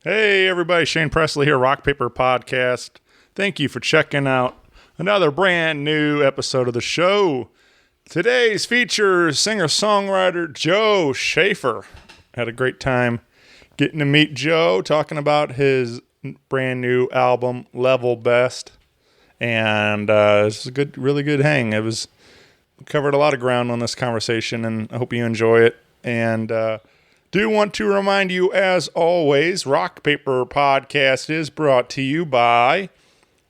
Hey everybody, Shane Presley here, Rock Paper Podcast. Thank you for checking out another brand new episode of the show. Today's features singer-songwriter Joe Schaefer. Had a great time getting to meet Joe, talking about his brand new album, Level Best. And it was a really good hang. We covered a lot of ground on this conversation, and I hope you enjoy it. And do want to remind you, as always, Rock Paper Podcast is brought to you by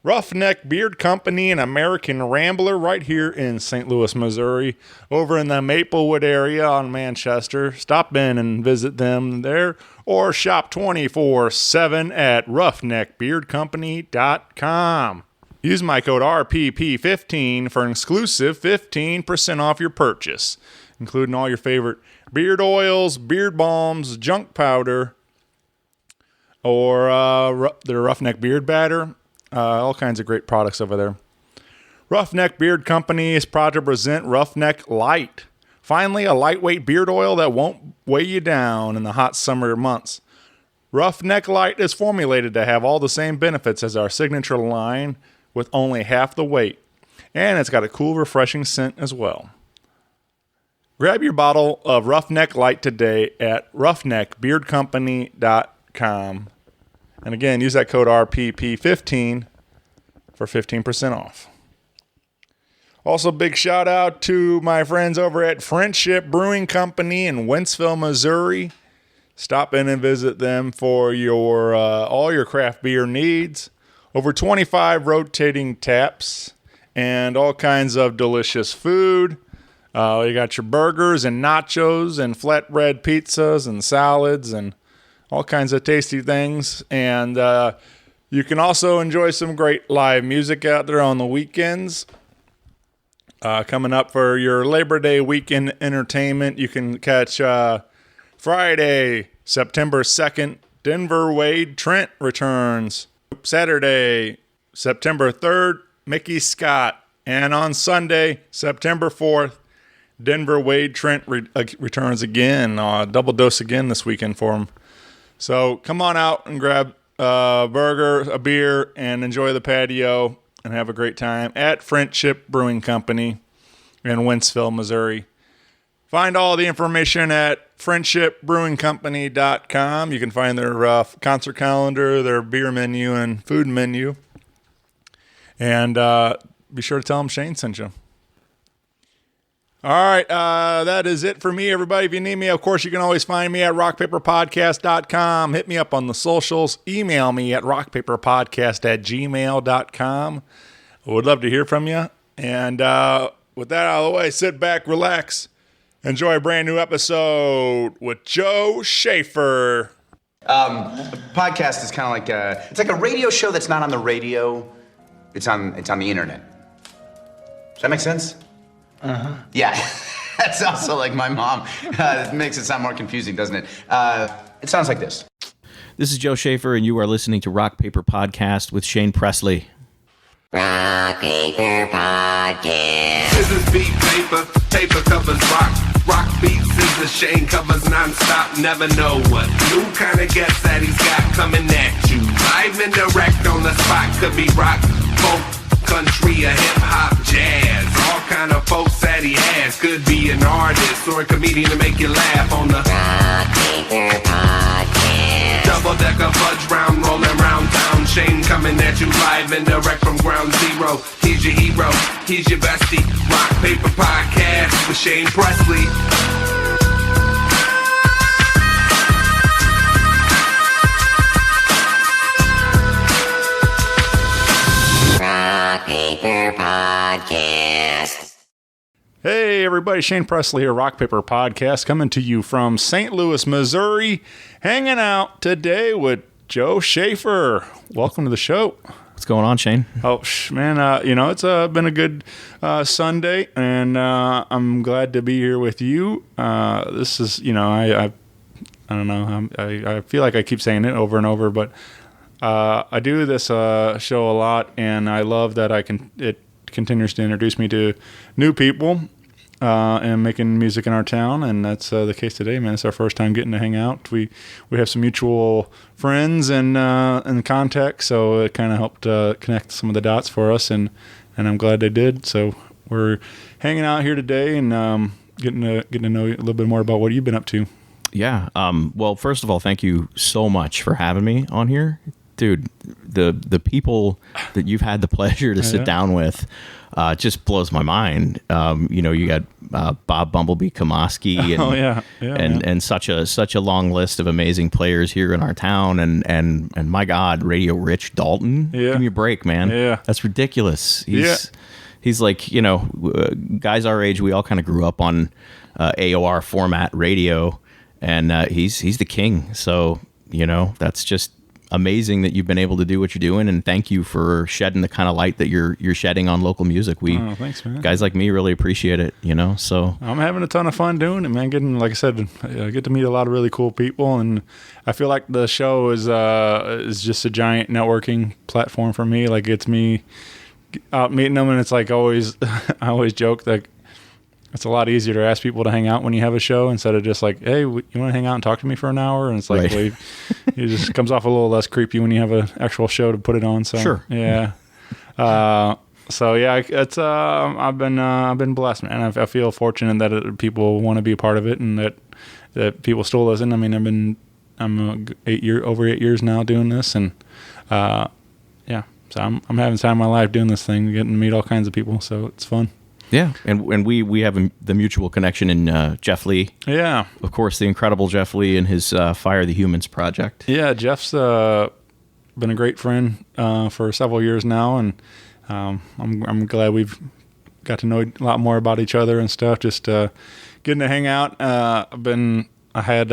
Roughneck Beard Company and American Rambler right here in St. Louis, Missouri, over in the Maplewood area on Manchester. Stop in and visit them there, or shop 24/7 at roughneckbeardcompany.com. Use my code RPP15 for an exclusive 15% off your purchase, including all your favorite beard oils, beard balms, junk powder, or their Roughneck Beard Batter. All kinds of great products over there. Roughneck Beard Company is proud to present Roughneck Light. Finally, a lightweight beard oil that won't weigh you down in the hot summer months. Roughneck Light is formulated to have all the same benefits as our signature line with only half the weight. And it's got a cool, refreshing scent as well. Grab your bottle of Roughneck Light today at roughneckbeardcompany.com. And again, use that code RPP15 for 15% off. Also, big shout out to my friends over at Friendship Brewing Company in Wentzville, Missouri. Stop in and visit them for your all your craft beer needs. Over 25 rotating taps and all kinds of delicious food. You got your burgers and nachos and flatbread pizzas and salads and all kinds of tasty things. And you can also enjoy some great live music out there on the weekends. Coming up for your Labor Day weekend entertainment, you can catch Friday, September 2nd, Denver Wade Trent returns. Saturday, September 3rd, Mickey Scott. And on Sunday, September 4th, Denver Wade Trent returns again. Double dose again this weekend for him. So come on out and grab a burger, a beer, and enjoy the patio and have a great time at Friendship Brewing Company in Wentzville, Missouri. Find all the information at friendshipbrewingcompany.com. You can find their concert calendar, their beer menu, and food menu. And be sure to tell them Shane sent you. All right, that is it for me, everybody. If you need me, of course, you can always find me at rockpaperpodcast.com. Hit me up on the socials. Email me at rockpaperpodcast@gmail.com. I would love to hear from you. And with that out of the way, sit back, relax, enjoy a brand new episode with Joe Schaefer. Podcast is kind of like it's like a radio show that's not on the radio. It's on the internet. Does that make sense? Uh-huh. Yeah, that's also like my mom. It makes it sound more confusing, doesn't it? It sounds like this. This is Joe Schaefer, and you are listening to Rock Paper Podcast with Shane Presley. Rock Paper Podcast. This is beat paper, paper covers rock. Rock beats, scissors, Shane covers non-stop. Never know what new kind of guests that he's got coming at you. Live and direct on the spot. Could be rock, folk, country, or hip-hop, jazz. All kind of folks that he has. Could be an artist or a comedian to make you laugh on the Rock Paper Podcast. double-decker fudge round, rolling round town. Shane coming at you live and direct from ground zero. He's your hero, he's your bestie. Rock Paper Podcast with Shane Presley. Rock Paper Podcast. Hey everybody, Shane Presley here, Rock Paper Podcast, coming to you from St. Louis, Missouri, hanging out today with Joe Schaefer. Welcome to the show. What's going on, Shane? Oh, man, it's been a good Sunday, and I'm glad to be here with you. This is, I don't know, I feel like I keep saying it over and over, but I do this show a lot, and I love that it continues to introduce me to new people. and making music in our town, and that's the case today, man. It's our first time getting to hang out. We have some mutual friends and contact, so it kind of helped connect some of the dots for us, and I'm glad they did. So we're hanging out here today and getting to know you a little bit more about what you've been up to. Yeah. Well, first of all, thank you so much for having me on here. Dude, the people that you've had the pleasure to sit down with just blows my mind. You got Bob Bumblebee Kamoski and such a long list of amazing players here in our town, and my God, Radio Rich Dalton. Yeah. Give me a break, man. Yeah. That's ridiculous. He's like, guys our age, we all kind of grew up on AOR format radio, and he's the king. So, that's just amazing that you've been able to do what you're doing, and thank you for shedding the kind of light that you're shedding on local music. Thanks, man. Guys like me really appreciate it, so I'm having a ton of fun doing it, man. Like I said, I get to meet a lot of really cool people, and I feel like the show is just a giant networking platform for me. Like, it's me out meeting them, and it's like I always joke that it's a lot easier to ask people to hang out when you have a show instead of just like, hey, you want to hang out and talk to me for an hour? And it's like, right. It just comes off a little less creepy when you have an actual show to put it on. So sure, yeah. It's I've been blessed, man. I feel fortunate that people want to be a part of it, and that people still listen. I mean, I'm over 8 years now doing this, and so I'm having the time of my life doing this thing, getting to meet all kinds of people. So it's fun. Yeah, and we have the mutual connection in Jeff Lee. Yeah. Of course, the incredible Jeff Lee and his Fire the Humans project. Yeah, Jeff's been a great friend for several years now, and I'm glad we've got to know a lot more about each other and stuff. Just getting to hang out. I had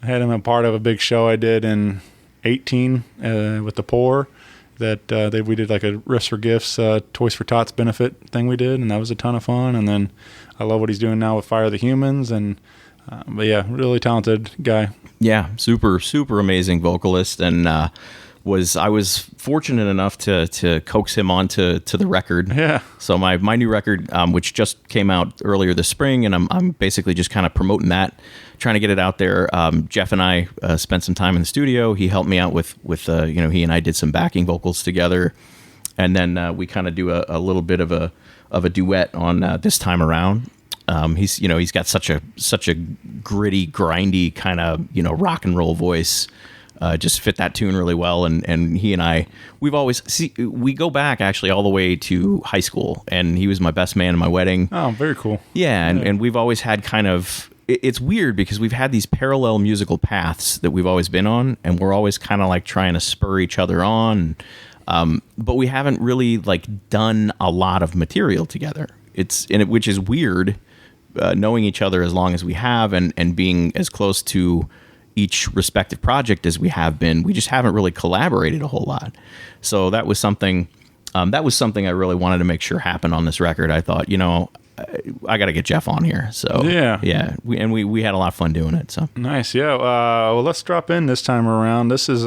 him a part of a big show I did in 2018 with the Poor. That we did like a Riffs for Gifts, Toys for Tots benefit thing we did, and that was a ton of fun. And then I love what he's doing now with Fire the Humans, and but yeah, really talented guy. Yeah, super amazing vocalist, and I was fortunate enough to coax him onto the record. Yeah. So my new record, which just came out earlier this spring, and I'm basically just kind of promoting that, trying to get it out there. Jeff and I spent some time in the studio. He helped me out with he and I did some backing vocals together, and then we kind of do a little bit of a duet on this time around. He's got such a gritty, grindy kind of rock and roll voice. Just fit that tune really well, and he and I, we go back actually all the way to high school, and he was my best man in my wedding. Oh, very cool. Yeah, and we've always had kind of, it's weird because we've had these parallel musical paths that we've always been on, and we're always kind of like trying to spur each other on, but we haven't really like done a lot of material together. Which is weird, knowing each other as long as we have, and being as close to each respective project as we have been, we just haven't really collaborated a whole lot. So that was something I really wanted to make sure happened on this record. I thought, I got to get Jeff on here. So yeah, we had a lot of fun doing it. So nice. Yeah. Well, let's drop in this time around. This is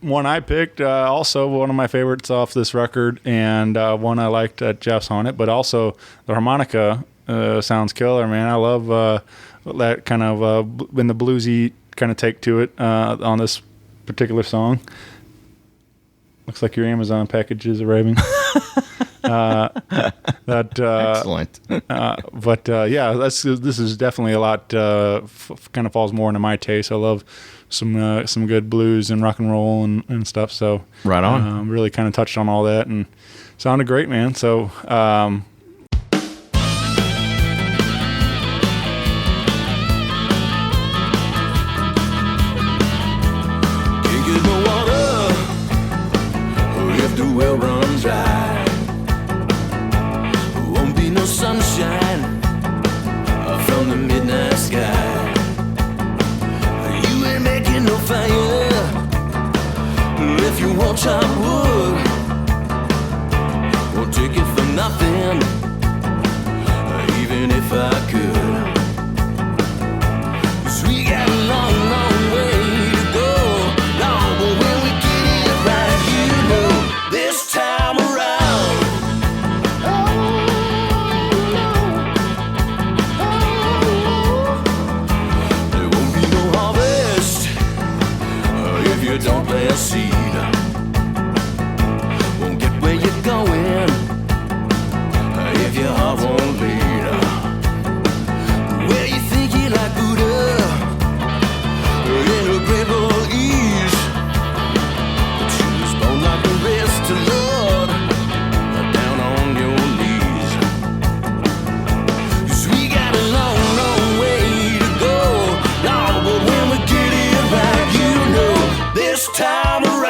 one I picked, also one of my favorites off this record, and one I liked that Jeff's on it, but also the harmonica sounds killer, man. I love that kind of in the bluesy kind of take to it on this particular song. Looks like your Amazon package is arriving. Excellent. This is definitely a lot. Kind of falls more into my taste. I love some good blues and rock and roll and stuff. So right on. Really kind of touched on all that and sounded great, man. So. Well run dry. Won't be no sunshine from the midnight sky. You ain't making no fire if you won't chop wood. Won't take it for nothing, even if I could. 'Cause we got a long, long way to go. No, but when we get it right, this time around. don't lay a seed. Won't get where you're going if your heart won't lead. Well, you think you like Buddha in a great old ease, but you was born like the rest of Lord, down on your knees. 'Cause we got a long, long way to go. No, but when we get it right, you know, this time around.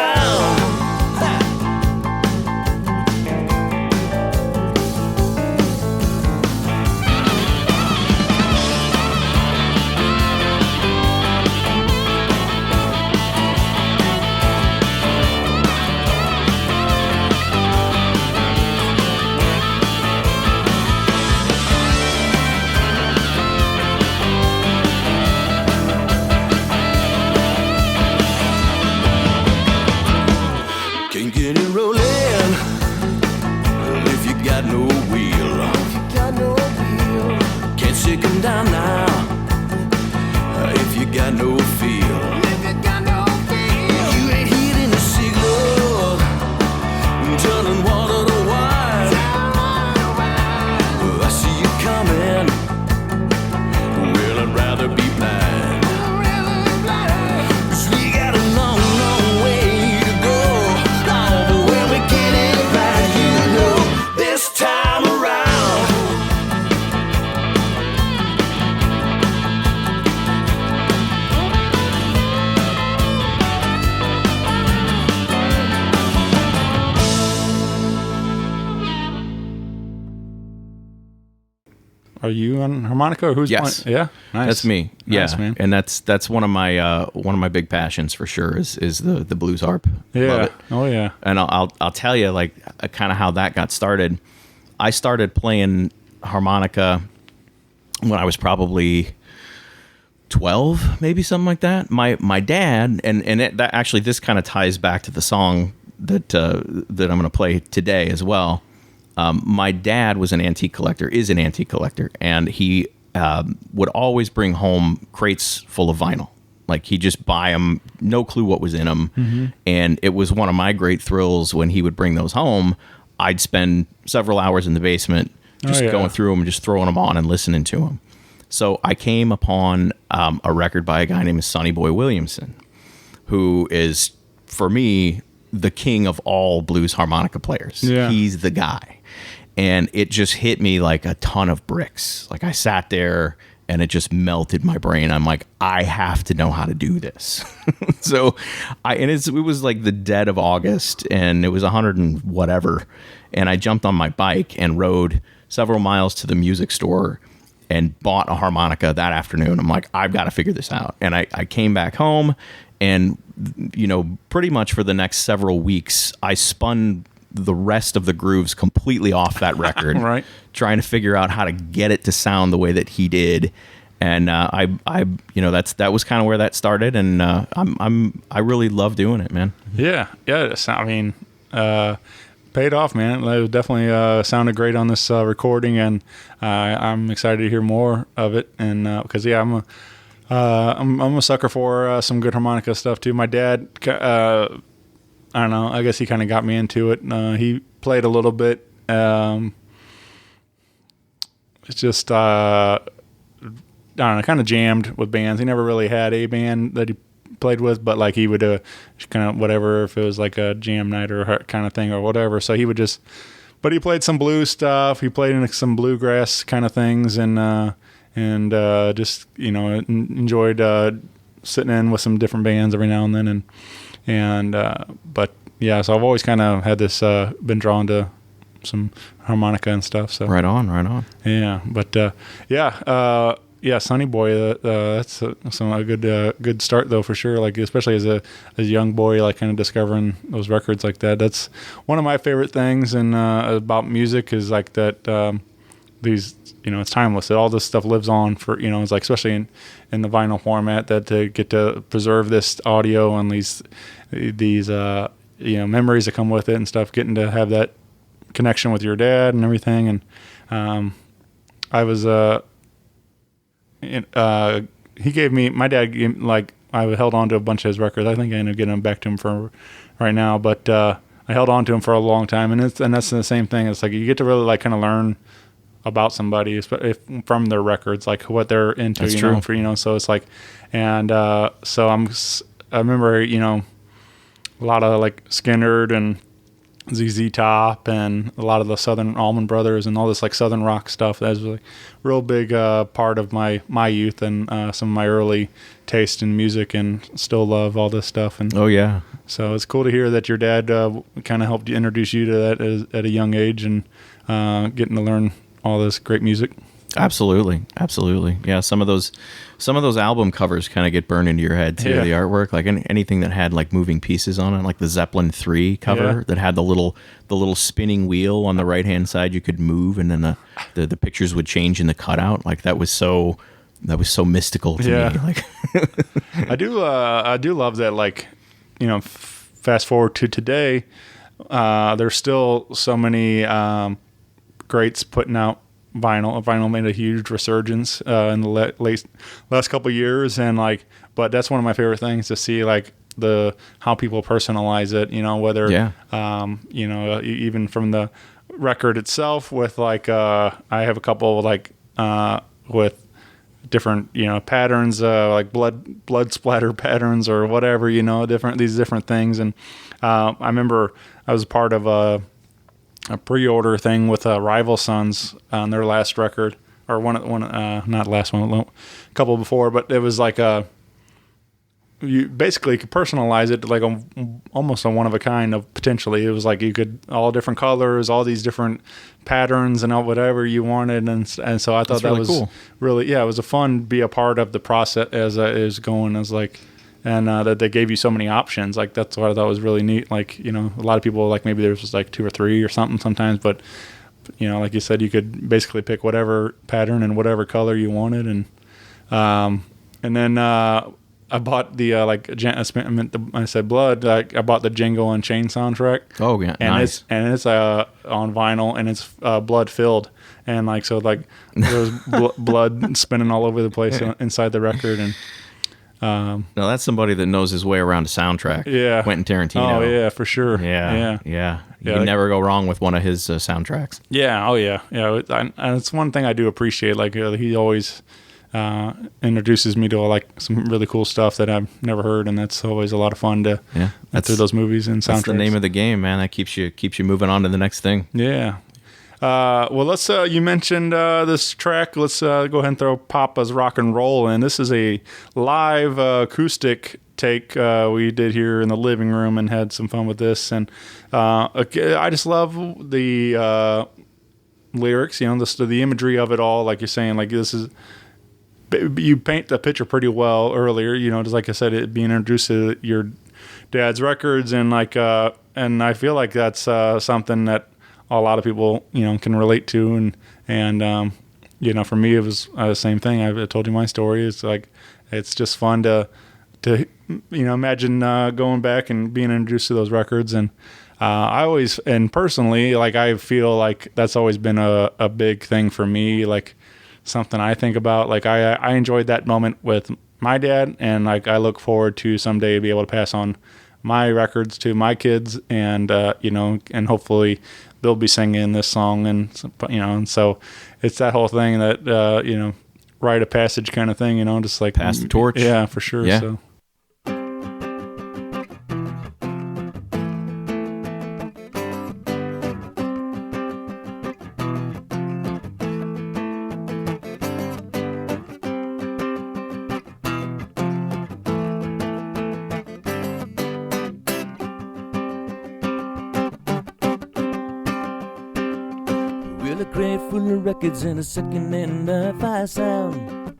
Can't get it rolling if you got no wheel. Can't shake 'em down now if you got no feel. You ain't hitting the signal, turning water to wine. I see you coming. Well, I'd rather be blind. 'Cause we got a long, long way to go. Oh, but when we get it right, you know, this time around. Are you on harmonica or who's Yes. playing? Yeah, nice. That's me. Yeah, Nice, man. and that's one of my big passions for sure is the blues harp. Love Yeah. it. Oh yeah. And I'll tell you like kind of how that got started. I started playing harmonica when I was probably 12, maybe something like that. My dad that actually this kind of ties back to the song that I'm going to play today as well. My dad was an antique collector, is an antique collector, and he would always bring home crates full of vinyl. Like he'd just buy them, no clue what was in them. Mm-hmm. And it was one of my great thrills when he would bring those home. I'd spend several hours in the basement just going through them and just throwing them on and listening to them. So I came upon a record by a guy named Sonny Boy Williamson, who is, for me, the king of all blues harmonica players. Yeah. He's the guy. And it just hit me like a ton of bricks. Like I sat there and it just melted my brain. I'm like, I have to know how to do this. So it was like the dead of August and it was 100 and whatever. And I jumped on my bike and rode several miles to the music store and bought a harmonica that afternoon. I'm like, I've got to figure this out. And I came back home and, you know, pretty much for the next several weeks, I spun the rest of the grooves completely off that record, Right. trying to figure out how to get it to sound the way that he did. And that was kind of where that started. And I really love doing it, man. Yeah. I mean, paid off, man. It definitely sounded great on this recording, and I'm excited to hear more of it. And because I'm a sucker for some good harmonica stuff too. My dad, I don't know, I guess he kind of got me into it. He played a little bit. It's just I don't know, kind of jammed with bands. He never really had a band that he played with, but like he would kind of whatever, if it was like a jam night or kind of thing or whatever. So he would just, but he played some blues stuff. He played in some bluegrass kind of things, and just, you know, enjoyed sitting in with some different bands every now and then, but yeah, so I've always kind of had this been drawn to some harmonica and stuff. So Right on. yeah, but Sonny Boy, that's a good start though, for sure. Like especially as a young boy, like kind of discovering those records like that. That's one of my favorite things, and about music is like that. These, you know, it's timeless. All this stuff lives on for, you know, it's like especially in the vinyl format, that to get to preserve this audio and these you know, memories that come with it and stuff. Getting to have that connection with your dad and everything, and my dad gave me, like I held on to a bunch of his records. I think I ended up getting them back to him for right now, but I held on to him for a long time, and that's the same thing. It's like you get to really like kind of learn about somebody from their records, like what they're into. That's you true. know, so it's like, and so I remember a lot of like Skinner and ZZ Top and a lot of the Southern Allman Brothers and all this like Southern rock stuff. That was a real big part of my youth and some of my early taste in music, and still love all this stuff. And Oh yeah. so it's cool to hear that your dad kind of helped introduce you to that at a young age, and getting to learn all this great music. Absolutely. Yeah, some of those album covers kind of get burned into your head too. Yeah. The artwork, like anything that had like moving pieces on it, like the Zeppelin 3 cover Yeah. that had the little spinning wheel on the right hand side you could move, and then the pictures would change in the cutout. Like that was so mystical to Yeah. me. Like I do love that. Like, fast forward to today, there's still so many greats putting out vinyl. Vinyl made a huge resurgence in the last couple of years, and but that's one of my favorite things to see, like how people personalize it. Whether even from the record itself, with I have a couple with different patterns, like blood splatter patterns or whatever, these different things. And I remember I was part of a pre-order thing with Rival Sons on their last record, or not last one, a couple before, but it was like you basically could personalize it like almost a one of a kind of potentially. It was like you could all different colors, all these different patterns, and all whatever you wanted, and so I thought That's really that was cool. Really, it was a fun be a part of the process as it is going, as like. And that they gave you so many options. Like, that's what I thought was really neat. Like, a lot of people, like, maybe there's just like 2 or 3 or something sometimes, but like you said, you could basically pick whatever pattern and whatever color you wanted. And then I bought the I said Blood. I bought the Django Unchained soundtrack. Oh yeah, And nice. it's on vinyl, and it's blood filled, and there was blood spinning all over the place inside the record. And No, that's somebody that knows his way around a soundtrack. Yeah. Quentin Tarantino. Oh yeah, for sure. Yeah. You Yeah, can never go wrong with one of his soundtracks. Yeah. Oh yeah. Yeah. And it's one thing I do appreciate. Like he always introduces me to some really cool stuff that I've never heard, and that's always a lot of fun to get through those movies and soundtracks. That's the name of the game, man. That keeps you moving on to the next thing. Yeah. Well, let's. You mentioned this track. Let's go ahead and throw Papa's Rock and Roll in. This is a live acoustic take we did here in the living room, and had some fun with this. And I just love the lyrics. The imagery of it all. Like you're saying, like this is. You paint the picture pretty well earlier. Just like I said, it being introduced to your dad's records, and and I feel like that's something that a lot of people can relate to, and for me it was the same thing. I told you my story. It's like it's just fun to imagine going back and being introduced to those records. And I always, and personally, I feel like that's always been a big thing for me, like something I think about. Like I enjoyed that moment with my dad, and I look forward to someday be able to pass on my records to my kids, and and hopefully they'll be singing this song, and so it's that whole thing that rite of passage kind of thing, just like Pass the torch. Yeah, for sure. Yeah. So Well, a crate full of records and a second-hand hi-fi sound.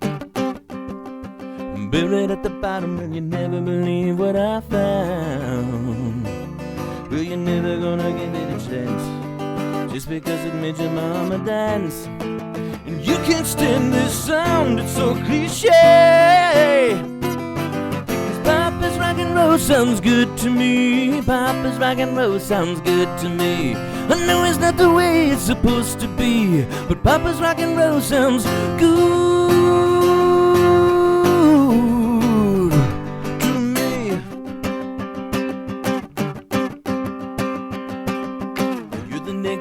Buried at the bottom, and you never believe what I found. Well, you're never gonna give it a chance, just because it made your mama dance. And you can't stand this sound, it's so cliche. Because Papa's rock and roll sounds good to me. Papa's rock and roll sounds good to me. I know it's not the way it's supposed to be, but Papa's rock and roll sounds good.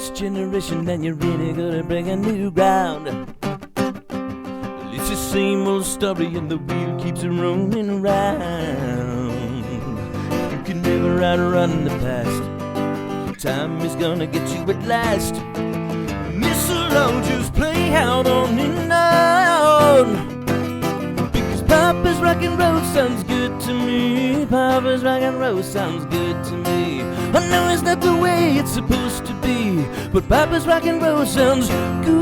next generation, then you're really gonna break a new ground. It's the same old story and the wheel keeps rolling around. You can never outrun the past. Time is gonna get you at last. Miss alone, just play out on and on. Because Papa's rock and roll sounds good to me. Papa's rock and roll sounds good to me. I know it's not the way it's supposed to be, but Papa's rock and roll sounds good to me.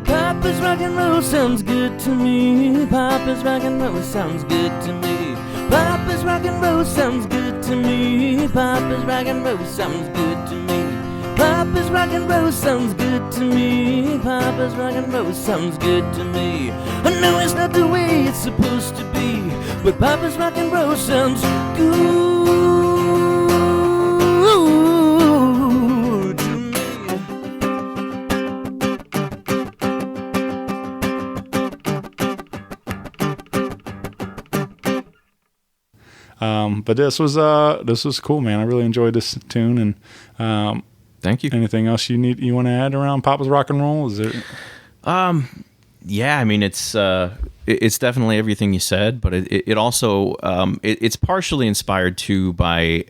Papa's rock and roll sounds good to me. Papa's rock and roll sounds good to me. Papa's rock and roll sounds good to me. Papa's rock and roll sounds good to me. Papa's rock and roll sounds good to me. Papa's rock and roll sounds good to me. I know it's not the way it's supposed to be, but Papa's rock and roll sounds good to me. But this was cool, man. I really enjoyed this tune. And Thank you. anything else you want to add around Papa's rock and roll? Is there? Yeah, I mean it's definitely everything you said, but it also it's partially inspired too by,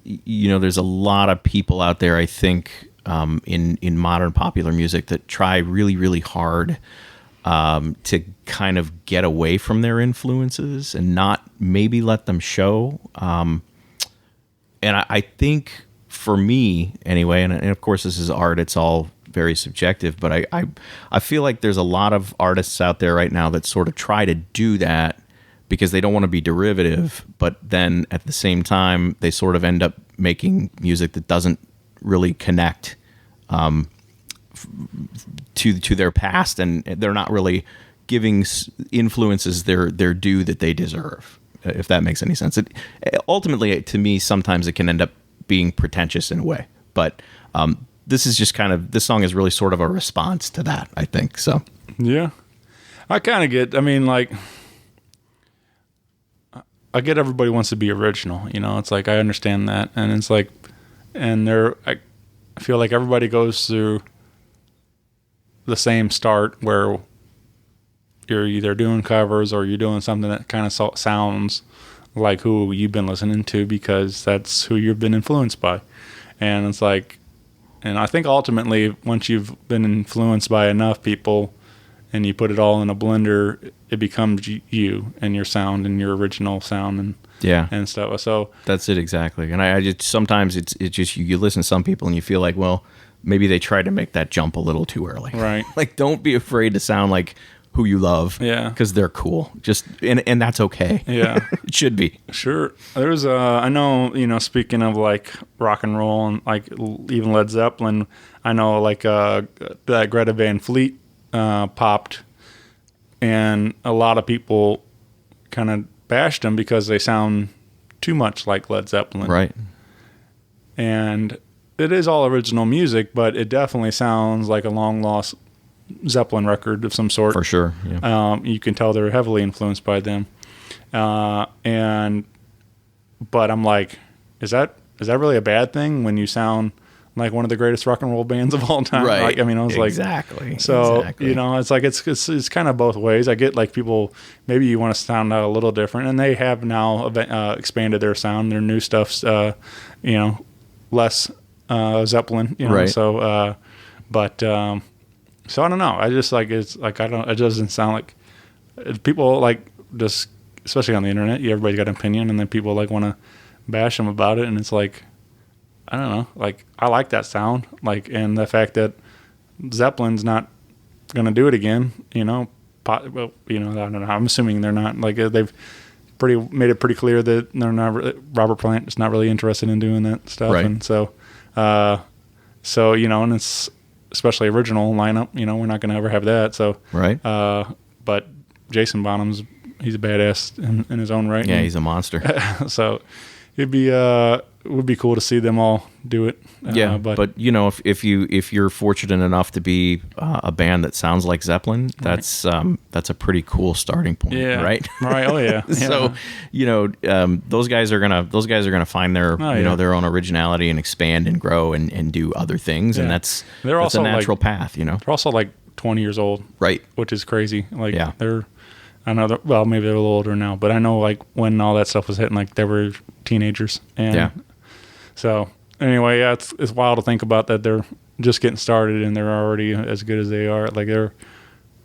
you know, there's a lot of people out there, I think, in modern popular music that try really, really hard to kind of get away from their influences and not maybe let them show. And I think for me anyway, and of course this is art, it's all very subjective, but I feel like there's a lot of artists out there right now that sort of try to do that because they don't want to be derivative, but then at the same time they sort of end up making music that doesn't really connect to their past, and they're not really giving influences their due that they deserve, if that makes any sense. Ultimately, to me, sometimes it can end up being pretentious in a way, but this is just kind of, this song is really sort of a response to that, I think. So Yeah, I kind of get. I mean, like, I get everybody wants to be original. You know, it's like I understand that, and it's like, and I feel like everybody goes through the same start where you're either doing covers or you're doing something that kind of sounds like who you've been listening to because that's who you've been influenced by. And it's like, and I think ultimately once you've been influenced by enough people and you put it all in a blender, it becomes you and your sound and your original sound and stuff. So that's it exactly. And I just, sometimes it's just you listen to some people and you feel like, well, maybe they tried to make that jump a little too early. Right. Like, don't be afraid to sound like who you love. Yeah. Because they're cool. Just and that's okay. Yeah. It should be. Sure. There's I know, you know, speaking of like rock and roll and like even Led Zeppelin, I know like that Greta Van Fleet popped, and a lot of people kind of bashed them because they sound too much like Led Zeppelin. Right. And it is all original music, but it definitely sounds like a long lost Zeppelin record of some sort. For sure. Yeah. You can tell they're heavily influenced by them. But I'm like, is that really a bad thing when you sound like one of the greatest rock and roll bands of all time? Right. Like, I mean, I was exactly. So, exactly. you know, it's like, it's kind of both ways. I get like people, maybe you want to sound out a little different, and they have now expanded their sound. Their new stuff's, you know, less Zeppelin, you know, right. So, so I don't know. I just like, it's like, it doesn't sound like people like just, especially on the internet, everybody's got an opinion, and then people like want to bash them about it. And it's like, I don't know, like I like that sound, like, and the fact that Zeppelin's not going to do it again, you know, well, you know, I don't know. I'm assuming they're not, like, they've made it pretty clear that they're not, Robert Plant is not really interested in doing that stuff. Right. And so So, and it's especially original lineup, we're not going to ever have that. So, Right. But Jason Bonham's, he's a badass in his own right. Yeah, he's a monster. So it would be cool to see them all do it. Yeah, but if you're fortunate enough to be a band that sounds like Zeppelin, that's a pretty cool starting point, yeah, right? Right. Oh yeah. So those guys are gonna find their their own originality and expand and grow and do other things, and that's also a natural like, path. They're also like 20 years old, right? Which is crazy. Like yeah. I know that, well, maybe they're a little older now, but I know like when all that stuff was hitting, like they were teenagers. And yeah. So anyway, yeah, it's wild to think about that they're just getting started and they're already as good as they are. Like they're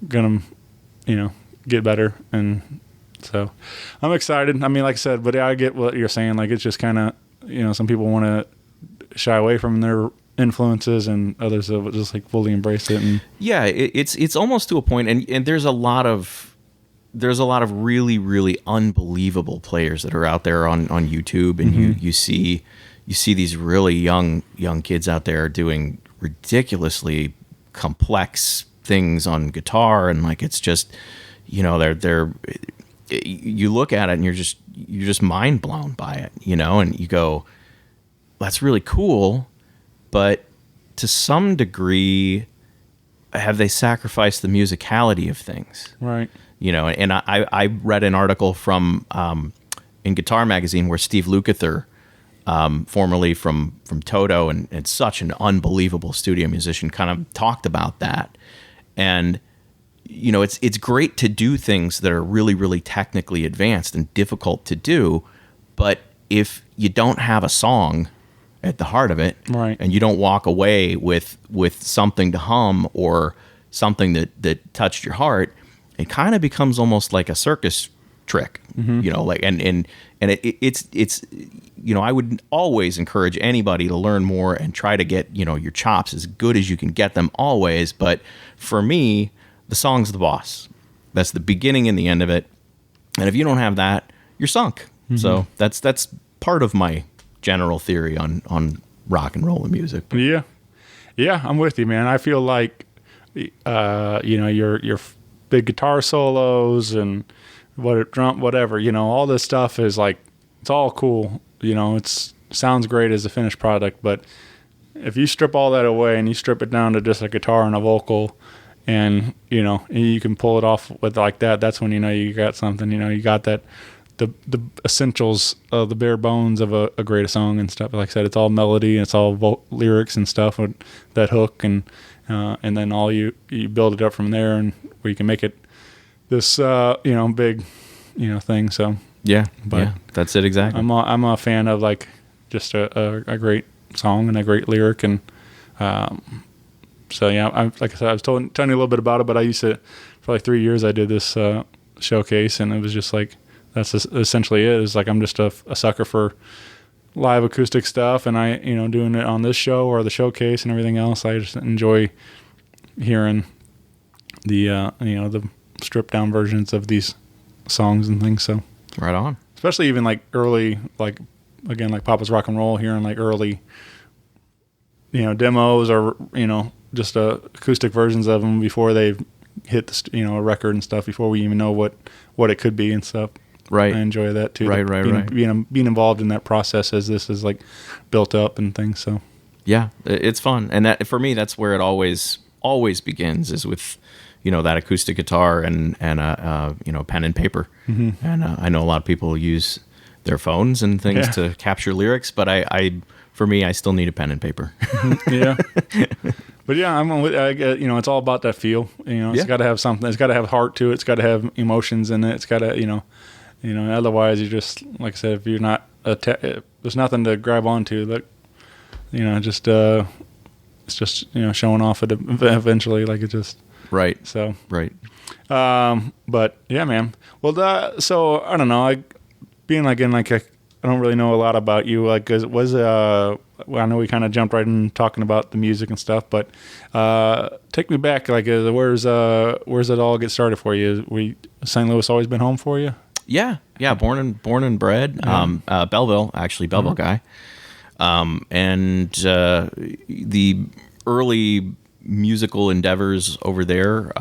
gonna, get better. And so I'm excited. I mean, like I said, but I get what you're saying. Like it's just kind of, some people want to shy away from their influences and others will just like fully embrace it. And yeah, it's almost to a point, and there's a lot of really, really unbelievable players that are out there on YouTube, and you see these really young kids out there doing ridiculously complex things on guitar, and like it's just they're you look at it and you're just mind blown by it, and you go, that's really cool, but to some degree, have they sacrificed the musicality of things? right. And I read an article from in Guitar Magazine where Steve Lukather, formerly from Toto and such an unbelievable studio musician, kind of talked about that. And it's great to do things that are really, really technically advanced and difficult to do, but if you don't have a song at the heart of it, right, and you don't walk away with something to hum or something that touched your heart, it kind of becomes almost like a circus trick, like, and it's I would always encourage anybody to learn more and try to get, your chops as good as you can get them always. But for me, the song's the boss. That's the beginning and the end of it. And if you don't have that, you're sunk. So that's part of my general theory on rock and roll and music. Yeah. Yeah, I'm with you, man. I feel like, your big guitar solos and whatever, all this stuff is like, it's all cool. It's sounds great as a finished product, but if you strip all that away and you strip it down to just a guitar and a vocal and, you can pull it off with like that, that's when, you got something, you got that, the essentials of the bare bones of a great song and stuff. Like I said, it's all melody, it's all lyrics and stuff with that hook and then all you build it up from there, and where you can make it this big thing. So yeah, but yeah, that's it exactly. I'm a fan of like just a great song and a great lyric, and so yeah, like I said, I was telling you a little bit about it, but I used to, for like 3 years I did this showcase, and it was just like that's essentially it. It's like I'm just a sucker for live acoustic stuff, and I doing it on this show or the showcase and everything else. I just enjoy hearing the the stripped down versions of these songs and things. So right on, especially even like early, like again, like Papa's Rock and Roll, hearing like early demos or just acoustic versions of them before they hit the a record and stuff, before we even know what it could be and stuff. Right. I enjoy that too. Right. Being involved in that process as this is like built up and things. So yeah, it's fun, and that for me, that's where it always begins, is with that acoustic guitar and pen and paper. And I know a lot of people use their phones and things to capture lyrics, but for me, I still need a pen and paper. Yeah. But yeah, it's all about that feel. It's got to have something. It's got to have heart to it. It's got to have emotions in it. It's got to, otherwise you just, like I said, if you're not, there's nothing to grab onto. That, just it's just showing off it eventually. Like it just right. So right. But yeah, man. Well, so I don't know. Being like in like I don't really know a lot about you. Like, cause it was I know we kind of jumped right in talking about the music and stuff, but take me back. Like, where's it all get started for you? St. Louis always been home for you? Yeah. Born and bred. Belleville, actually, Belleville guy. And the early musical endeavors over there,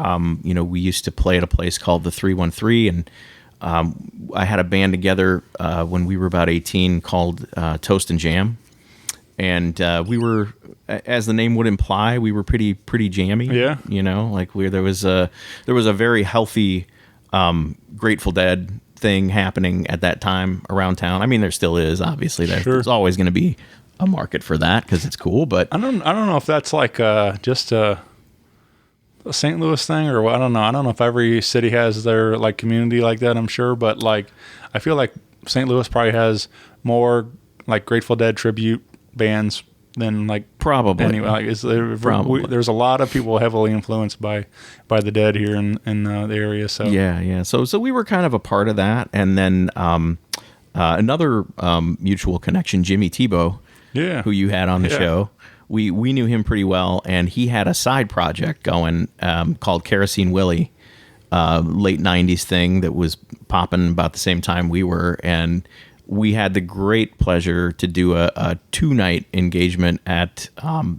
we used to play at a place called the 313, and I had a band together when we were about 18 called Toast and Jam, and we were, as the name would imply, we were pretty jammy. Yeah, like there was a very healthy Grateful Dead thing happening at that time around town. I mean, there still is, obviously. There's always going to be a market for that because it's cool, but I don't know if that's like just a St. Louis thing or what. I don't know if every city has their like community like that, I'm sure, but like I feel like St. Louis probably has more like Grateful Dead tribute bands than like probably anyway. Like probably. There's a lot of people heavily influenced by the Dead here in the area. So yeah. So we were kind of a part of that, and then another mutual connection, Jimmy Tebow. Yeah. Who you had on the show. We knew him pretty well, and he had a side project going called Kerosene Willie, late 90s thing that was popping about the same time we were, and we had the great pleasure to do a 2-night engagement at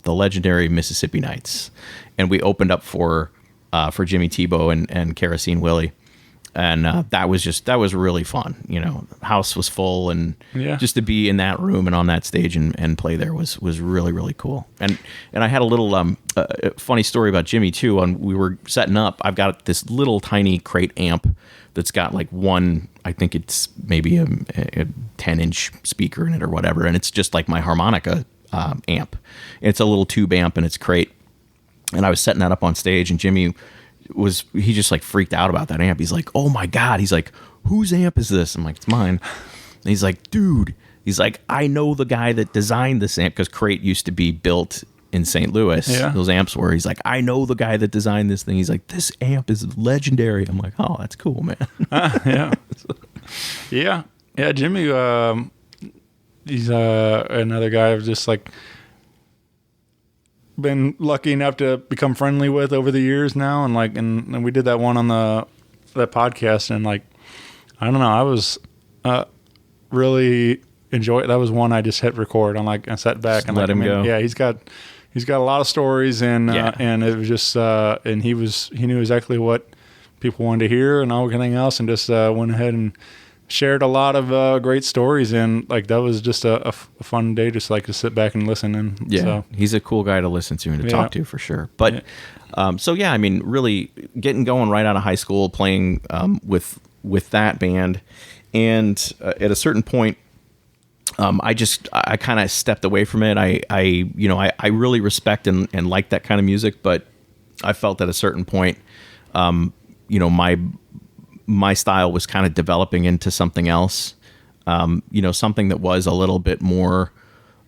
the legendary Mississippi Nights, and we opened up for Jimmy Tebow and Kerosene Willie. And that was really fun. House was full, and just to be in that room and on that stage and play there was really, really cool. And I had a little funny story about Jimmy too. When we were setting up, I've got this little tiny crate amp that's got like one, I think it's maybe a 10-inch speaker in it or whatever, and it's just like my harmonica amp. It's a little tube amp in its crate, and I was setting that up on stage, and Jimmy he just like freaked out about that amp. He's like, oh my God. He's like, whose amp is this? I'm like, it's mine. And he's like, dude, I know the guy that designed this amp, because Crate used to be built in St. Louis. Yeah. Those amps were. He's like, I know the guy that designed this thing. He's like, this amp is legendary. I'm like, oh, that's cool, man. Yeah. Jimmy, he's another guy I've just like been lucky enough to become friendly with over the years now, and we did that one on that podcast, and like I don't know, I was really enjoy. That was one I just hit record on, like I sat back just and let him go. Yeah, he's got a lot of stories, and it was just and he knew exactly what people wanted to hear and everything else, and just went ahead and shared a lot of great stories, and like that was just a fun day, just like to sit back and listen. And he's a cool guy to listen to and to talk to for sure. But I mean, really getting going right out of high school, playing with that band, and at a certain point, I kind of stepped away from it. I really respect and like that kind of music, but I felt at a certain point, my style was kind of developing into something else, something that was a little bit more,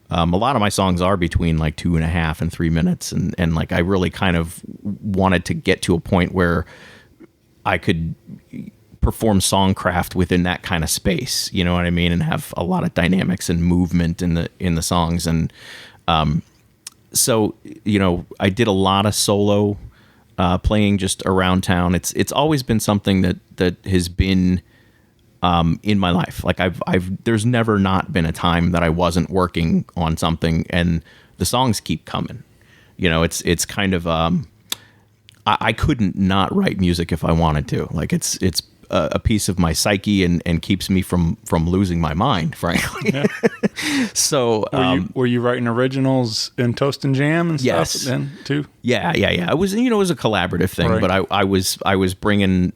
a lot of my songs are between like 2.5 and 3 minutes. And like, I really kind of wanted to get to a point where I could perform songcraft within that kind of space, you know what I mean? And have a lot of dynamics and movement in the songs. And, so, I did a lot of solo playing just around town. It's always been something that has been in my life. Like there's never not been a time that I wasn't working on something, and the songs keep coming. It's kind of I couldn't not write music if I wanted to. Like it's a piece of my psyche and keeps me from losing my mind, frankly. Yeah. So were you writing originals in Toast and Jam and stuff then too? Yeah. It was it was a collaborative thing, right. But I was bringing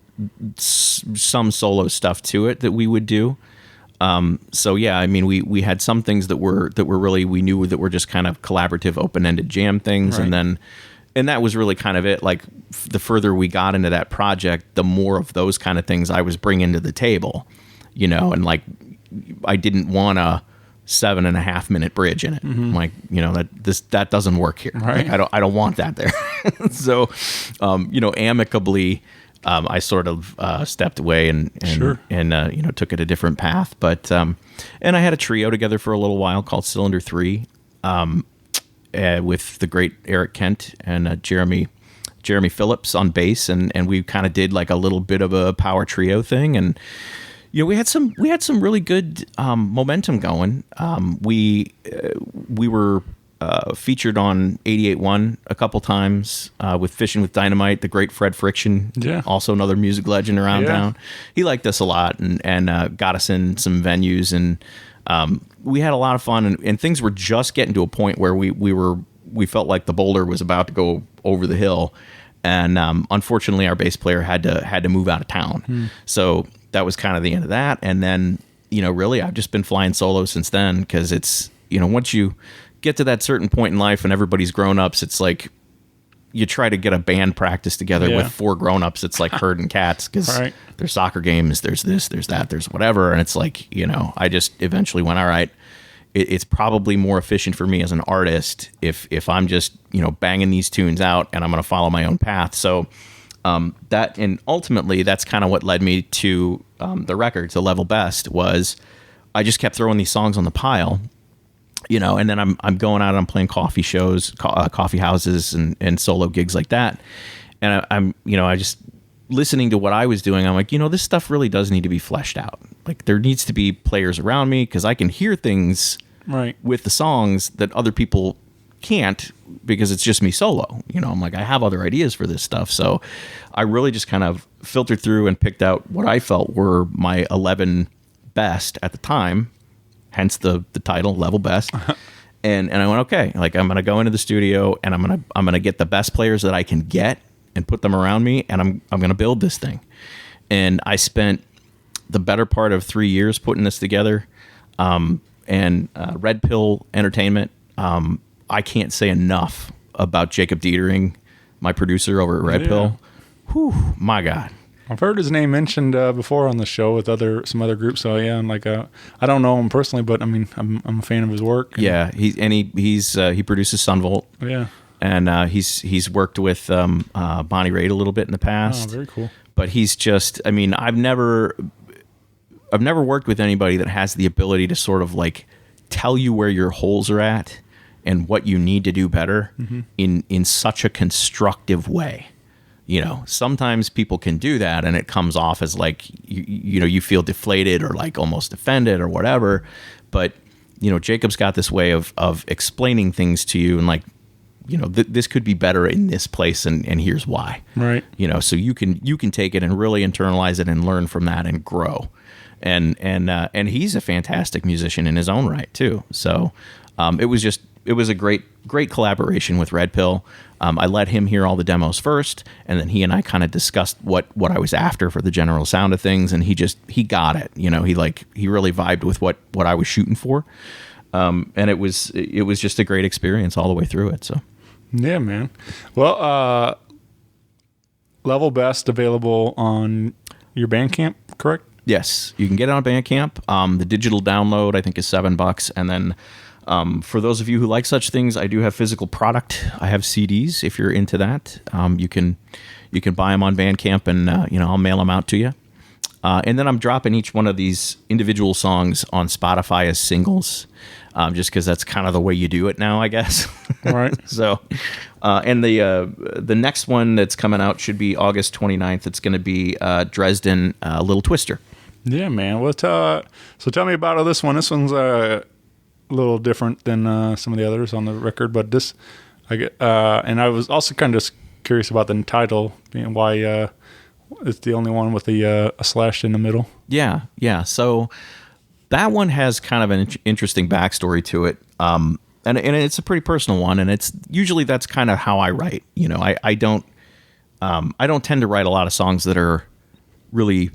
some solo stuff to it that we would do. So yeah, I mean we had some things that were really, we knew that were just kind of collaborative, open-ended jam things, right. And that was really kind of it. Like the further we got into that project, the more of those kind of things I was bringing to the table, and like I didn't want a 7.5 minute bridge in it. Mm-hmm. Like, that doesn't work here. Right. Like, I don't want that there. So, amicably, I sort of stepped away and sure. and took it a different path. But and I had a trio together for a little while called Cylinder 3. With the great Eric Kent and Jeremy Phillips on bass, and we kind of did like a little bit of a power trio thing, and we had some really good momentum going. We were featured on 88.1 a couple times with Fishing with Dynamite, the great Fred Friction, also another music legend around town. He liked us a lot and got us in some venues, and we had a lot of fun, and things were just getting to a point where we felt like the boulder was about to go over the hill, and unfortunately our bass player had to move out of town. So that was kind of the end of that, and then really I've just been flying solo since then, because it's once you get to that certain point in life and everybody's grown-ups, it's like you try to get a band practice together with 4 grown-ups. It's like herding cats, because there's soccer games, there's this, there's that, there's whatever, and it's like I just eventually went, all right, it's probably more efficient for me as an artist if I'm just banging these tunes out and I'm going to follow my own path. So that, and ultimately that's kind of what led me to the record, to Level Best, was I just kept throwing these songs on the pile, and then I'm going out and I'm playing coffee shows, coffee houses, and solo gigs like that. And I'm I just listening to what I was doing. I'm like, this stuff really does need to be fleshed out. Like, there needs to be players around me, because I can hear things with the songs that other people can't, because it's just me solo. I'm like, I have other ideas for this stuff. So I really just kind of filtered through and picked out what I felt were my 11 best at the time, hence the title, Level Best. And I went, okay, like, I'm going to go into the studio and I'm going to get the best players that I can get and put them around me, and I'm going to build this thing. And I spent the better part of 3 years putting this together. And Red Pill Entertainment, I can't say enough about Jacob Dietering, my producer over at Red Pill. Whew, my God. I've heard his name mentioned before on the show with some other groups. So yeah, I'm like, I don't know him personally, but I mean, I'm a fan of his work. Yeah, he produces Sunvolt. Yeah, and he's worked with Bonnie Raitt a little bit in the past. Oh, very cool. But he's just, I mean, I've never worked with anybody that has the ability to sort of like tell you where your holes are at and what you need to do better in such a constructive way. Sometimes people can do that and it comes off as like, you feel deflated or like almost offended or whatever. But, Jacob's got this way of explaining things to you and like, this could be better in this place, and here's why. Right. So you can take it and really internalize it and learn from that and grow. And he's a fantastic musician in his own right too. So it was a great collaboration with Red Pill. I let him hear all the demos first, and then he and I kind of discussed what I was after for the general sound of things, and he got it. He really vibed with what I was shooting for. And it was just a great experience all the way through it. So yeah, man. Well, Level Best available on your Bandcamp, correct? Yes, you can get it on Bandcamp. The digital download I think is $7, and then for those of you who like such things, I do have physical product. I have CDs. If you're into that, you can buy them on Bandcamp, and I'll mail them out to you. And then I'm dropping each one of these individual songs on Spotify as singles, just because that's kind of the way you do it now, I guess. All right. So, and the next one that's coming out should be August 29th. It's going to be Dresden, Little Twister. Yeah, man. Well, so tell me about this one. This one's a little different than some of the others on the record, but this, and I was also kind of just curious about the title, being why it's the only one with a slash in the middle. Yeah. So that one has kind of an interesting backstory to it, and it's a pretty personal one. And it's usually that's kind of how I write. I don't tend to write a lot of songs that are really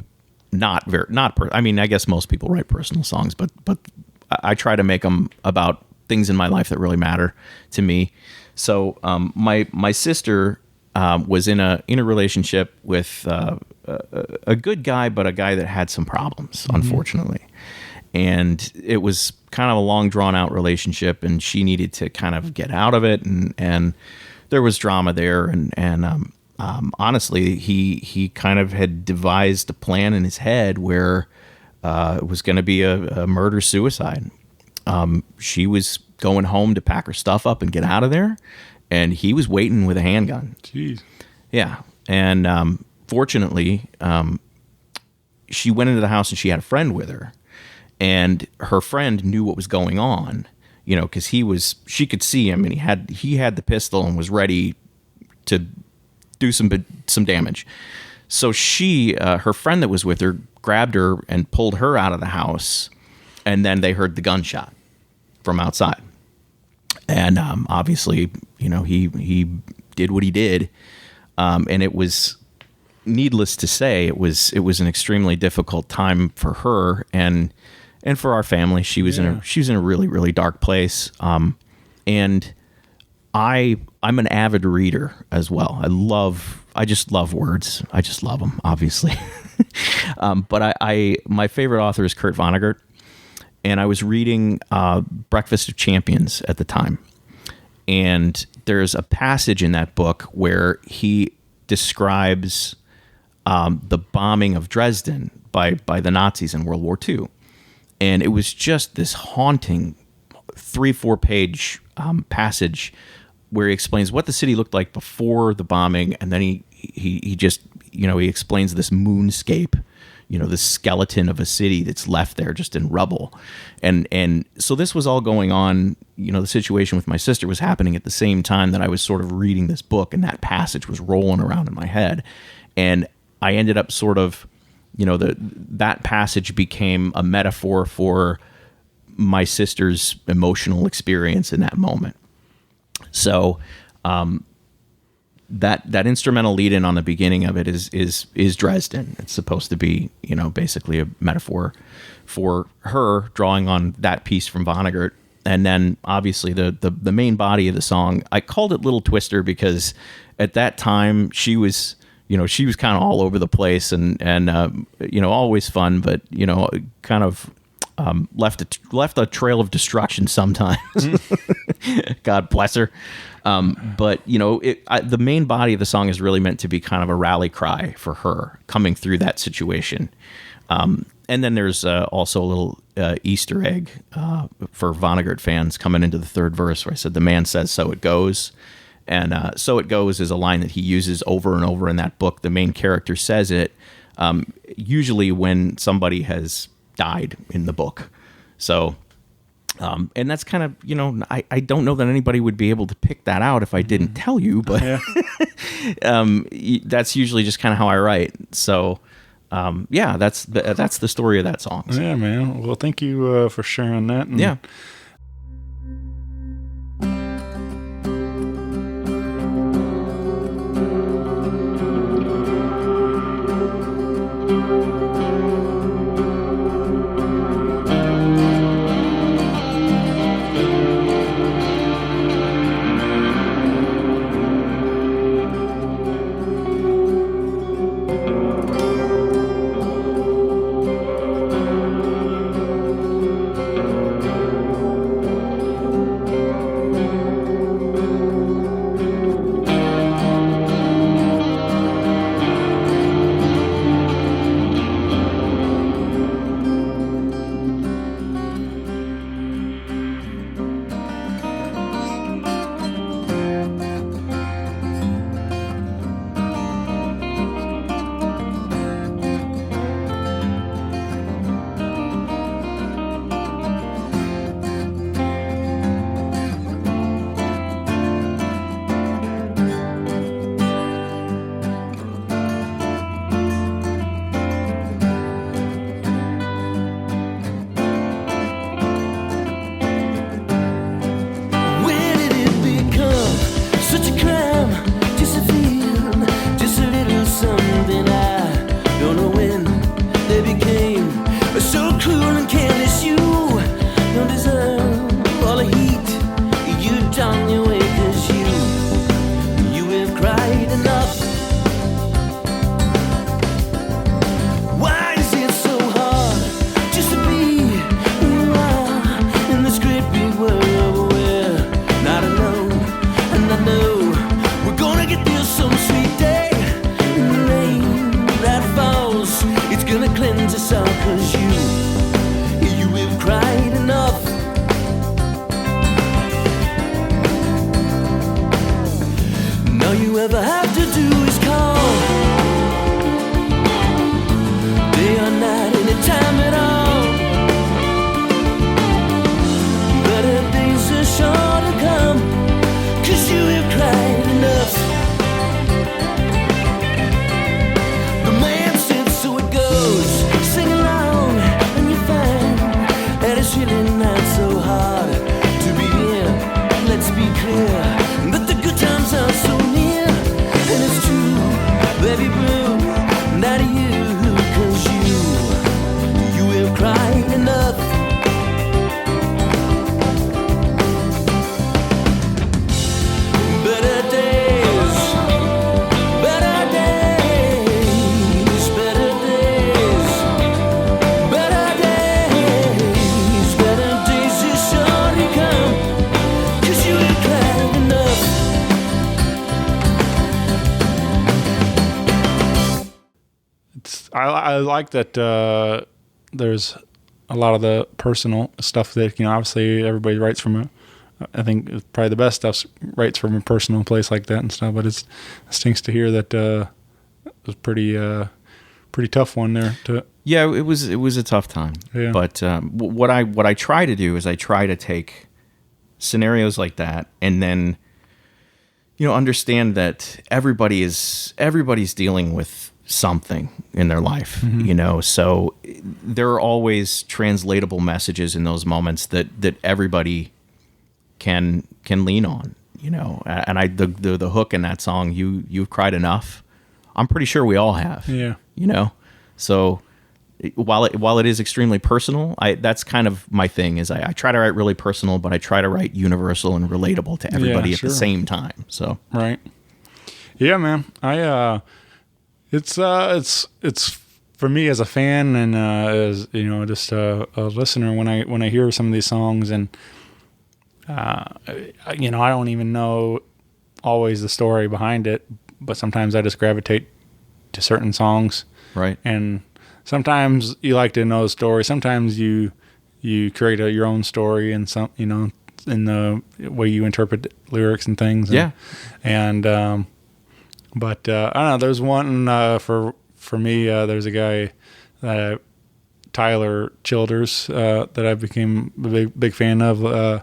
I mean, I guess most people write personal songs, but I try to make them about things in my life that really matter to me. So my sister was in a relationship with a good guy, but a guy that had some problems, unfortunately. And it was kind of a long, drawn-out relationship, and she needed to kind of get out of it, and there was drama there. And honestly, he kind of had devised a plan in his head where it was going to be a murder-suicide. She was going home to pack her stuff up and get out of there, and he was waiting with a handgun. Jeez. Yeah. And fortunately, she went into the house and she had a friend with her, and her friend knew what was going on, you know, because she could see him, and he had the pistol and was ready to do some damage. So her friend that was with her grabbed her and pulled her out of the house, and then they heard the gunshot from outside. And obviously, you know, he did what he did, and it was, needless to say, it was an extremely difficult time for her and for our family. She was in a really, really dark place. And I'm an avid reader as well. I just love words. I just love them, obviously. But my favorite author is Kurt Vonnegut, and I was reading Breakfast of Champions at the time. And there's a passage in that book where he describes the bombing of Dresden by the Nazis in World War II. And it was just this haunting 3-4 page passage where he explains what the city looked like before the bombing, and then he just, you know, he explains this moonscape, you know, this skeleton of a city that's left there just in rubble. And so this was all going on, you know, the situation with my sister was happening at the same time that I was sort of reading this book, and that passage was rolling around in my head. And I ended up sort of, you know, that passage became a metaphor for my sister's emotional experience in that moment. So that instrumental lead-in on the beginning of it is Dresden. It's supposed to be, you know, basically a metaphor for her, drawing on that piece from Vonnegut. And then obviously the main body of the song, I called it Little Twister because at that time she was kind of all over the place and you know, always fun, but, you know, kind of left a trail of destruction sometimes. God bless her. But, you know, the main body of the song is really meant to be kind of a rally cry for her coming through that situation. And then there's also a little Easter egg for Vonnegut fans coming into the third verse where I said, the man says, so it goes. And so it goes is a line that he uses over and over in that book. The main character says it usually when somebody has died in the book. So, and that's kind of, you know, I don't know that anybody would be able to pick that out if I didn't tell you, but that's usually just kind of how I write. So, yeah, that's the story of that song. So. Yeah, man. Well, thank you for sharing that. And yeah. isn't that so hard to begin? Let's be clear that the good times are so near. And it's true, baby blue, not you, 'cause you will cry enough. Better days, better days, better days, better days, better days is sure to come, 'cause you will cry enough. I like that there's a lot of the personal stuff that, obviously everybody writes from I think it's probably the best stuff writes from a personal place like that and stuff, but it stinks to hear that it was pretty tough one there to. Yeah, it was a tough time. Yeah. But what I try to do is I try to take scenarios like that and then understand that everybody's dealing with something in their life, so there are always translatable messages in those moments that everybody can lean on, and the hook in that song, you've cried enough, I'm pretty sure we all have. Yeah. So while it is extremely personal, that's kind of my thing is I try to write really personal, but I try to write universal and relatable to everybody at the same time. So right. Yeah, man. It's for me as a fan and as just a listener when I hear some of these songs and I don't even know always the story behind it, but sometimes I just gravitate to certain songs. Right. And sometimes you like to know the story. Sometimes you create your own story and some in the way you interpret lyrics and things. Yeah. And but I don't know. There's one for me. There's a guy, Tyler Childers, that I became a big fan of.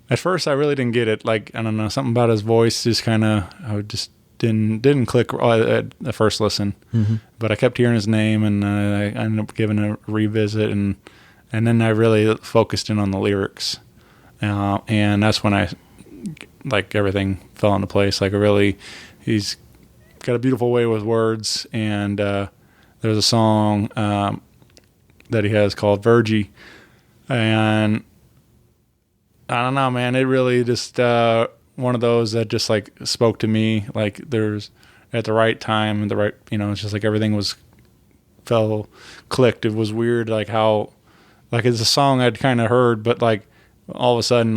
At first, I really didn't get it. Like, I don't know, something about his voice just kind of I just didn't click at the first listen. Mm-hmm. But I kept hearing his name, and I ended up giving a revisit, and then I really focused in on the lyrics, and that's when everything fell into place. He's got a beautiful way with words, and there's a song that he has called Virgie, and I don't know, man, it really just one of those that just spoke to me, there's at the right time and the right, it's just everything clicked. It was weird how it's a song I'd kind of heard, but all of a sudden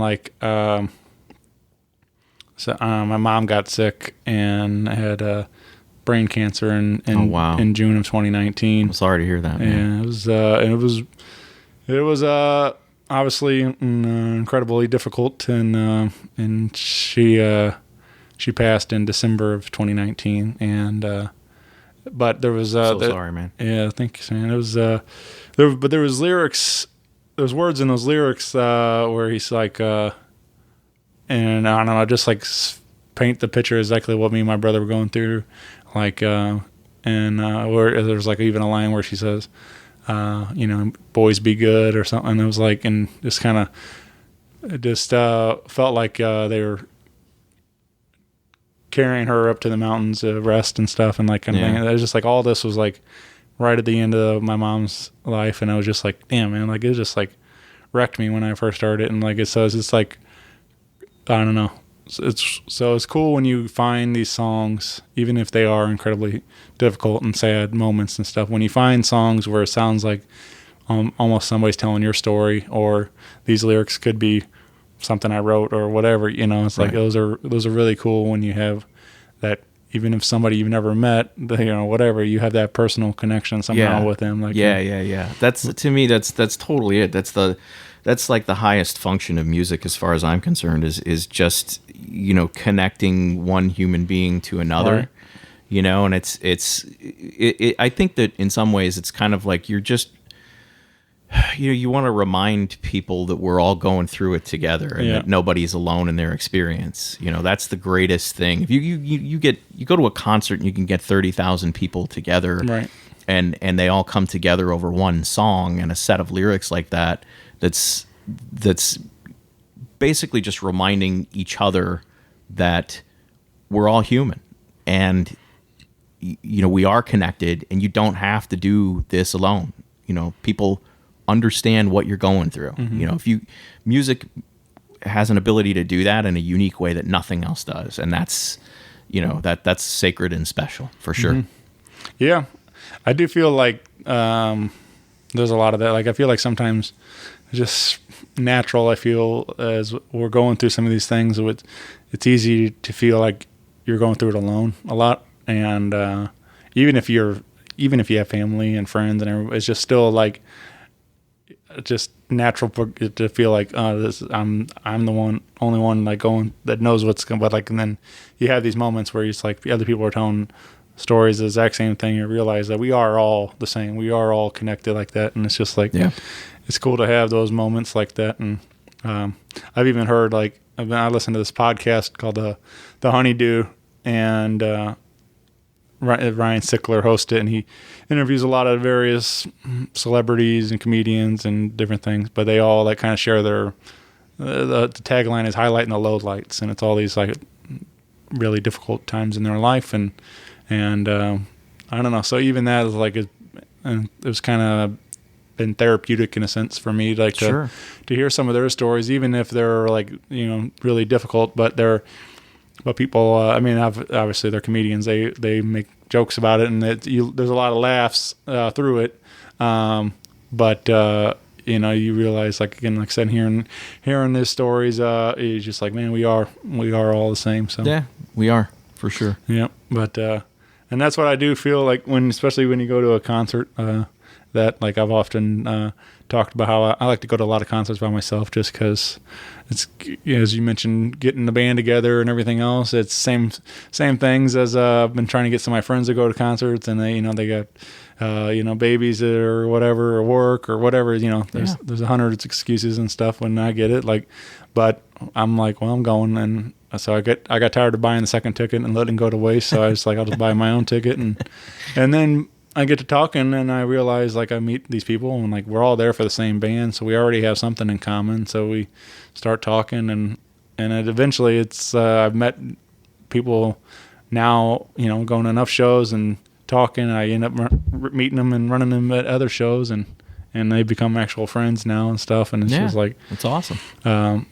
so my mom got sick and had brain cancer in June of 2019. I'm sorry to hear that, man. Yeah, it was obviously incredibly difficult, and she passed in December of 2019, and but there was sorry, man. Yeah, thanks, man. It was there was lyrics, there's words in those lyrics where he's and I don't know, just paint the picture exactly what me and my brother were going through, and where there's even a line where she says, boys be good or something. And it was and just kind of, it just felt like they were carrying her up to the mountains to rest and stuff, and kind of thing. It was just all this was right at the end of my mom's life, and I was just damn, man, it just wrecked me when I first heard it. And it says, it's I don't know. It's cool when you find these songs, even if they are incredibly difficult and sad moments and stuff. When you find songs where it sounds like almost somebody's telling your story, or these lyrics could be something I wrote or whatever, it's right. those are really cool when you have that. Even if somebody you've never met, whatever, you have that personal connection somehow with them. Yeah. That's, to me, that's totally it. That's the highest function of music, as far as I'm concerned, is just, connecting one human being to another, right. And I think that in some ways it's kind of you're just, you want to remind people that we're all going through it together, and that nobody's alone in their experience. That's the greatest thing. If you go to a concert and you can get 30,000 people together, right. and they all come together over one song and a set of lyrics like that, that's that's basically just reminding each other that we're all human, and we are connected, and you don't have to do this alone. People understand what you're going through. If music has an ability to do that in a unique way that nothing else does, and that's that's sacred and special for sure. Yeah, I do feel like there's a lot of that. Like I feel like sometimes it's just natural. I feel as we're going through some of these things, it's easy to feel like you're going through it alone a lot, and even if you have family and friends and everybody, it's just still like just natural to feel like I'm the only one like going that knows what's going. But like, and then you have these moments where it's like the other people are telling stories the exact same thing. You realize that we are all the same. We are all connected like that, and it's just like it's cool to have those moments like that. And I've even heard like I listened to this podcast called the Honeydew, and Ryan Sickler hosts it, and he interviews a lot of various celebrities and comedians and different things, but they all like kind of share their the tagline is highlighting the lowlights, and it's all these like really difficult times in their life, and I don't know. So even that is like it was kind of been therapeutic in a sense for me, like to hear some of their stories, even if they're like really difficult, but people, I mean, obviously they're comedians. They make jokes about it, and there's a lot of laughs through it. But you realize, like again, like I said, hearing these stories, it's just like, man, we are all the same. So yeah, we are for sure. Yeah, but and that's what I do feel like especially when you go to a concert. That like I've often talked about how I like to go to a lot of concerts by myself, just because it's, as you mentioned, getting the band together and everything else. It's same things as I've been trying to get some of my friends to go to concerts, and they got babies or whatever, or work or whatever. There's 100 excuses and stuff when I get it. Like, but I'm like, well, I'm going, and so I got tired of buying the second ticket and letting it go to waste. So I was like, I'll just buy my own ticket, and then I get to talking, and I realize like I meet these people, and like we're all there for the same band, so we already have something in common. So we start talking, and eventually it's I've met people now, going to enough shows and talking. I end up meeting them and running them at other shows, and they become actual friends now and stuff. And it's just like it's awesome.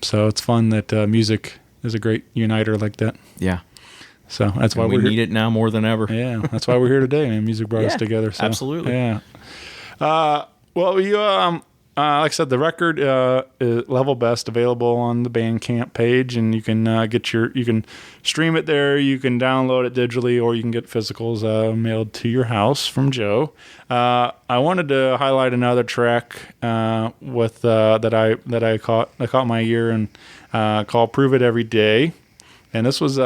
So it's fun that music is a great uniter like that. Yeah. So that's why we need it now more than ever. Yeah, that's why we're here today, man. Music brought us together. So, absolutely. Yeah. Well, you like I said, the record is Level Best, available on the Bandcamp page, and you can you can stream it there. You can download it digitally, or you can get physicals mailed to your house from Joe. I wanted to highlight another track with that I caught my ear, and called "Prove It Every Day," and this was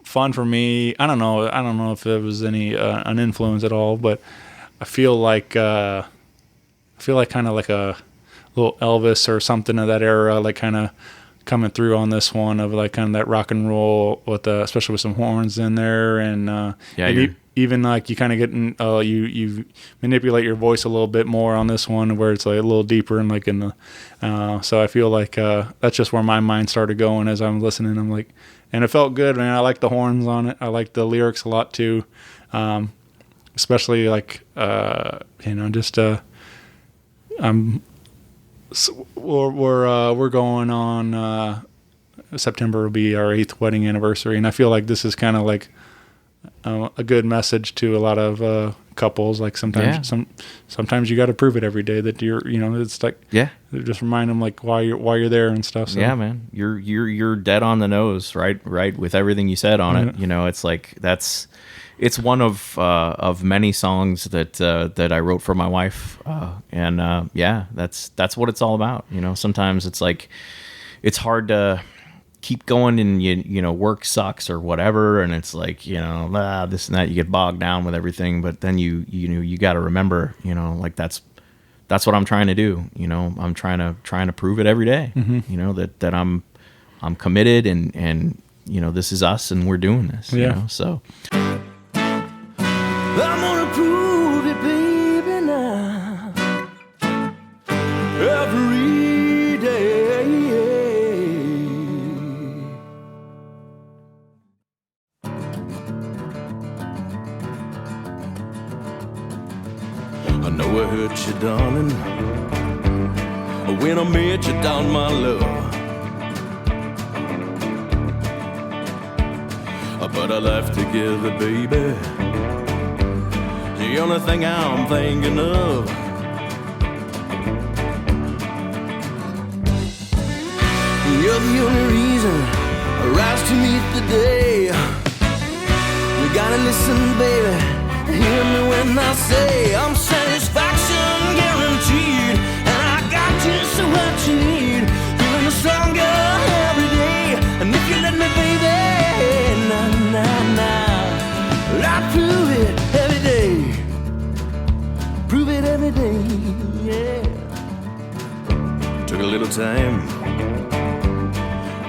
fun for me. I don't know if there was any an influence at all, but I feel like kind of like a little Elvis or something of that era, like kind of coming through on this one, of like kind of that rock and roll with especially with some horns in there, and even like you kind of get you manipulate your voice a little bit more on this one, where it's like a little deeper and like in the so I feel like that's just where my mind started going as I'm listening. I'm like, and it felt good, man. I like the horns on it. I like the lyrics a lot too, especially like just we're going on September will be our 8th wedding anniversary, and I feel like this is kind of like a good message to a lot of couples. Like sometimes you got to prove it every day that you're it's like just remind them like why you're there and stuff. So. Yeah, man, you're dead on the nose, right with everything you said on it. It's like it's one of many songs that I wrote for my wife, and that's what it's all about. Sometimes it's like it's hard to keep going, and work sucks or whatever, and it's like this and that, you get bogged down with everything. But then you got to remember, like that's what I'm trying to do. I'm trying to prove it every day. That I'm committed, and this is us, and we're doing this. So. I'm gonna prove it, baby, now. Every darling. When I met you, down my love. But our life together, baby, the only thing I'm thinking of. You're the only reason I rise to meet the day. You gotta listen, baby, hear me when I say I'm satisfaction guaranteed, and I got just what you need, feeling stronger every day. And if you let me, baby, I prove it every day. Prove it every day, yeah. Took a little time,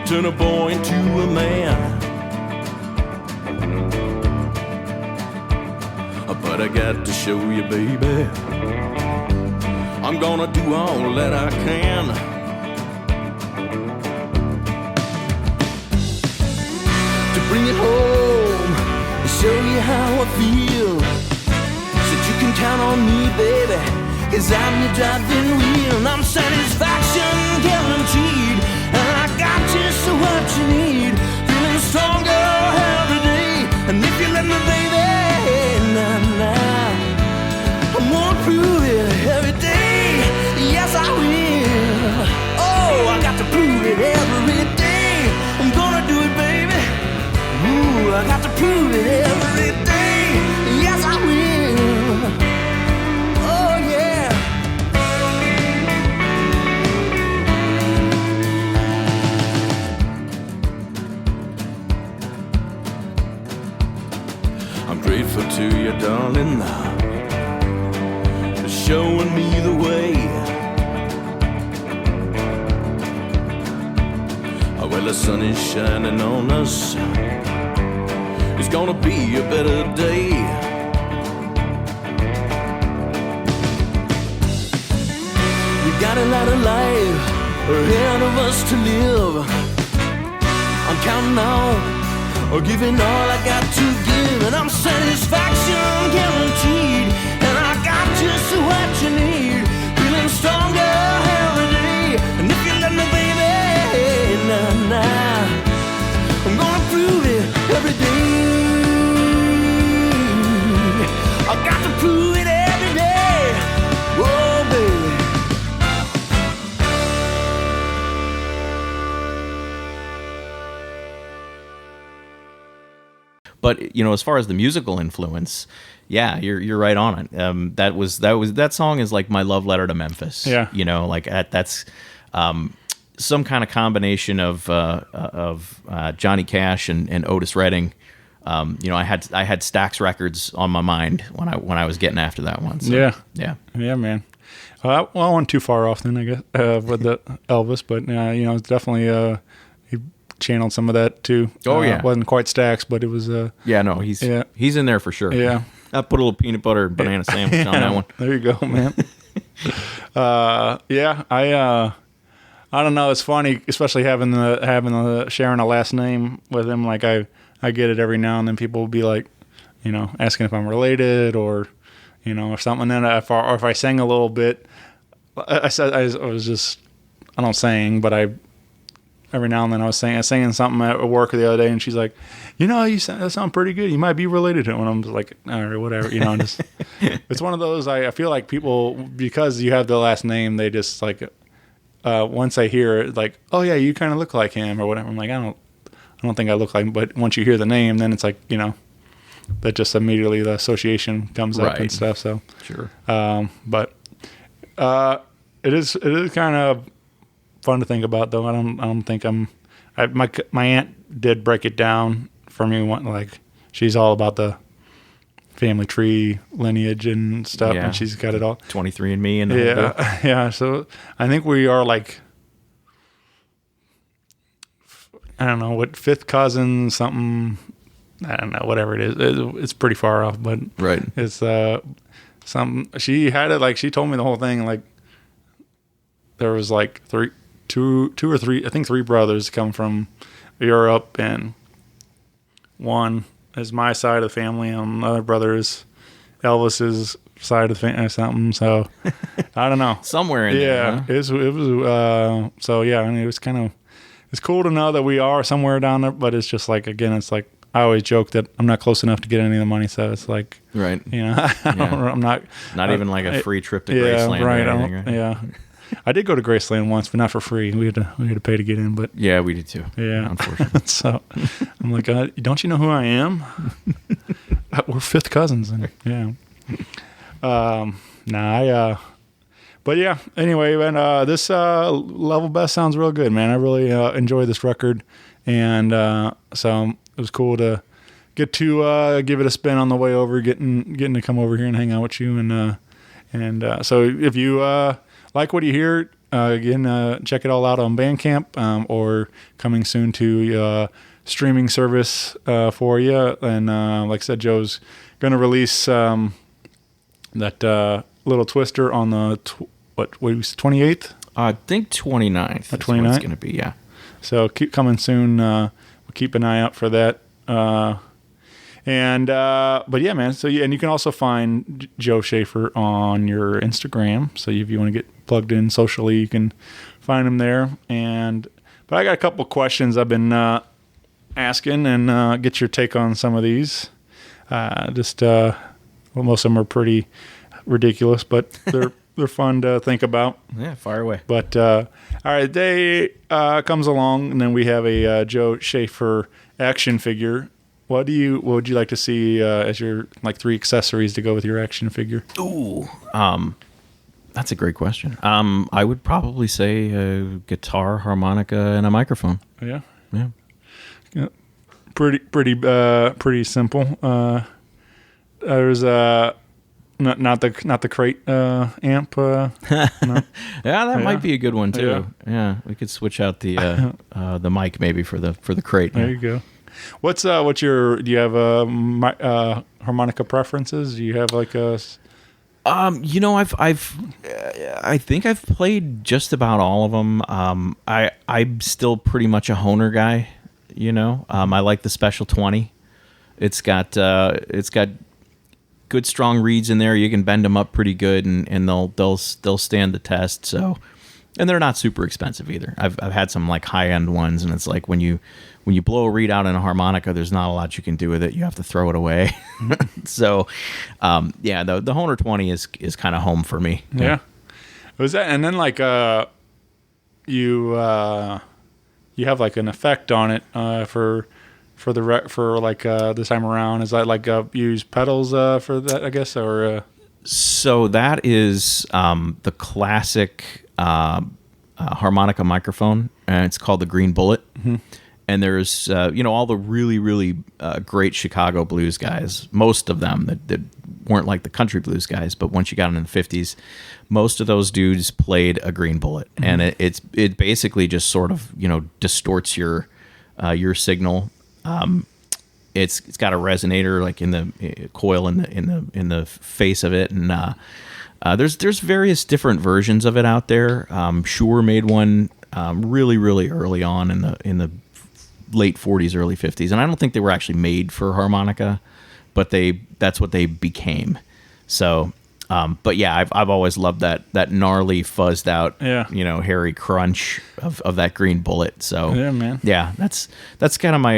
turn a boy into a man. But I got to show you, baby, I'm gonna do all that I can. To bring it home, show you how I feel. Said you can count on me, baby, 'cause I'm your driving wheel. And I'm satisfaction guaranteed, and I got just what you need, feeling stronger every day. And if you let me, baby, I'm gonna prove it every day. Yes, I will. Oh, I got to prove it every day. I'm gonna do it, baby. Ooh, I got to prove it every day. Yes, I will. Oh, yeah. I'm grateful to you, darling, for showing me the way. Well, the sun is shining on us. It's gonna be a better day. We got a lot of life ahead of us to live. I'm counting on, or giving all I got to give, and I'm satisfaction guaranteed, and I got just what you need, feeling stronger every day. And if you let me, baby, I'm gonna prove it every day. I got to prove it every day. Oh, baby. But you know, as far as the musical influence, yeah, you're right on it. That song is like my love letter to Memphis. Yeah, you know, like that's some kind of combination of Johnny Cash and Otis Redding. You know, I had Stax Records on my mind when I was getting after that one. So, yeah, man. Well, I went too far off then, I guess, with the Elvis, but you know, it's definitely he channeled some of that too. Oh yeah, it wasn't quite Stax, but it was. He's in there for sure. Yeah, I put a little peanut butter and banana sandwich on that one. There you go, man. I don't know. It's funny, especially having the sharing a last name with him. Like I get it every now and then. People will be like, you know, asking if I'm related or, you know, or something. And then if I sang a little bit, I don't sing, but every now and then I was singing something at work the other day, and she's like, you know, that sound pretty good. You might be related to him. And I'm just like, all right, whatever. You know, just it's one of those. I feel like people, because you have the last name, they just like. Once I hear it, like, oh yeah, you kind of look like him or whatever. I'm like, I don't think I look like him. But once you hear the name, then it's like, you know, that just immediately the association comes up and stuff. So sure. But it is kind of fun to think about, though. I don't think my aunt did break it down for me. Like, she's all about the family tree lineage and stuff, and she's got it all 23andMe and yeah. So I think we are like, I don't know what, fifth cousin something. I don't know, whatever it is. It's pretty far off, but right. It's she had it like, she told me the whole thing. Like, there was like two or three, I think 3 brothers come from Europe, and one is my side of the family, and the other brother is Elvis's side of the or something. So I don't know. Somewhere in there. Yeah, Huh? it was. So yeah, I mean, it's cool to know that we are somewhere down there, but it's just like, again, it's like I always joke that I'm not close enough to get any of the money, so it's like, Right. I'm not even like a free trip to Graceland right, or anything, right? Yeah, I did go to Graceland once, but not for free. We had to pay to get in, but Yeah, we did too. yeah, Unfortunately. so I'm like, don't you know who I am? We're fifth cousins, and yeah. But yeah, anyway, man, this Level Best sounds real good, man. I really enjoy this record, and so it was cool to get to give it a spin on the way over, getting to come over here and hang out with you, and so if you like what you hear, again, check it all out on Bandcamp, or coming soon to streaming service for you. And like I said, Joe's going to release that little twister on the 28th. I think 29th. The That's what 29th? it's going to be, yeah. So keep coming soon. We'll keep an eye out for that. But yeah, man. So yeah, and you can also find Joe Schaefer on your Instagram. So if you want to get plugged in socially, you can find him there. But I got a couple questions I've been asking, and get your take on some of these. Most of them are pretty ridiculous, but they're fun to think about. Yeah, fire away. But all right, day comes along, and then we have a Joe Schaefer action figure. What would you like to see as your like 3 accessories to go with your action figure? Ooh, that's a great question. I would probably say a guitar, harmonica, and a microphone. Yeah, Yeah. pretty simple. There's not the crate amp. No. Yeah, that might be a good one too. Yeah. Yeah, we could switch out the mic maybe for the crate. There you go. What's your? Do you have harmonica preferences? Do you have like a? I think I've played just about all of them. I'm still pretty much a Honer guy. I like the Special 20. It's got good strong reeds in there. You can bend them up pretty good, and they'll stand the test. So, and they're not super expensive either. I've had some like high end ones, and it's like when you blow a reed out in a harmonica, there's not a lot you can do with it. You have to throw it away. So, yeah, the Honer 20 is kind of home for me. Yeah. Was that, and then like you have like an effect on it for this time around. Is that like use pedals for that, I guess, or? So that is the classic harmonica microphone, and it's called the Green Bullet. Mm-hmm. And there's all the really really great Chicago blues guys. Most of them that weren't like the country blues guys, but once you got into the 50s, most of those dudes played a Green Bullet, mm-hmm. and it basically just sort of distorts your signal. It's got a resonator like in the coil in the face of it, and there's various different versions of it out there. Shure made one really really early on in the late 40s, early 50s, and I don't think they were actually made for harmonica, but that's what they became. So, but yeah, I've always loved that gnarly, fuzzed out, hairy crunch of that Green Bullet. So yeah, man, yeah, that's kind of my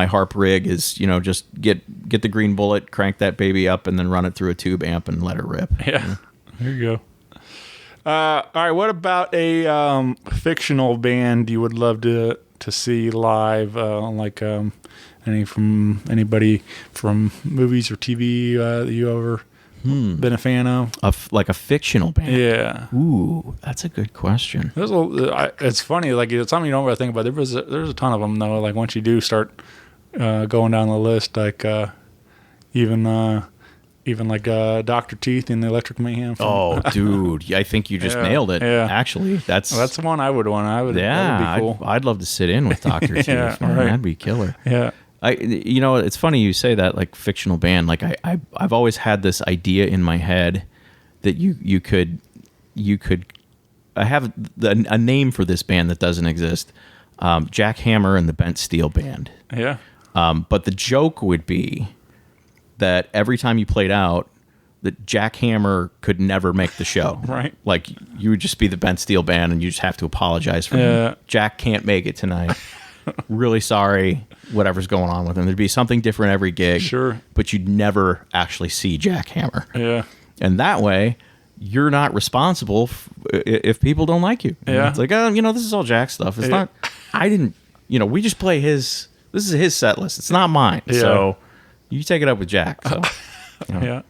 harp rig is just get the Green Bullet, crank that baby up, and then run it through a tube amp and let it rip. Yeah, there you go. All right, what about a fictional band you would love to see live? Like anybody from movies or TV that you ever been a fan of? Like a fictional band? Yeah. Ooh, that's a good question. It's funny, like it's something you don't really think about. There's a ton of them though. Like once you do start going down the list, like even like Dr. Teeth in the Electric Mayhem. Oh, dude, I think you just nailed it. Yeah. Actually, that's the one I would want. That would be cool. I'd love to sit in with Dr. Teeth. Yeah, Man, right. That'd be killer. Yeah. It's funny you say that, like fictional band. Like I've always had this idea in my head that you could I have a name for this band that doesn't exist. Jack Hammer and the Bent Steel Band. Yeah. But the joke would be that every time you played out, that Jack Hammer could never make the show. Right. Like, you would just be the Ben Steele band, and you just have to apologize for him. Jack can't make it tonight. Really sorry, whatever's going on with him. There'd be something different every gig. Sure. But you'd never actually see Jack Hammer. Yeah. And that way, you're not responsible if people don't like you. Yeah. It's like, this is all Jack stuff. It's not, I didn't, we just play this is his set list. It's not mine. Yeah. So you take it up with Jack. So, Yeah.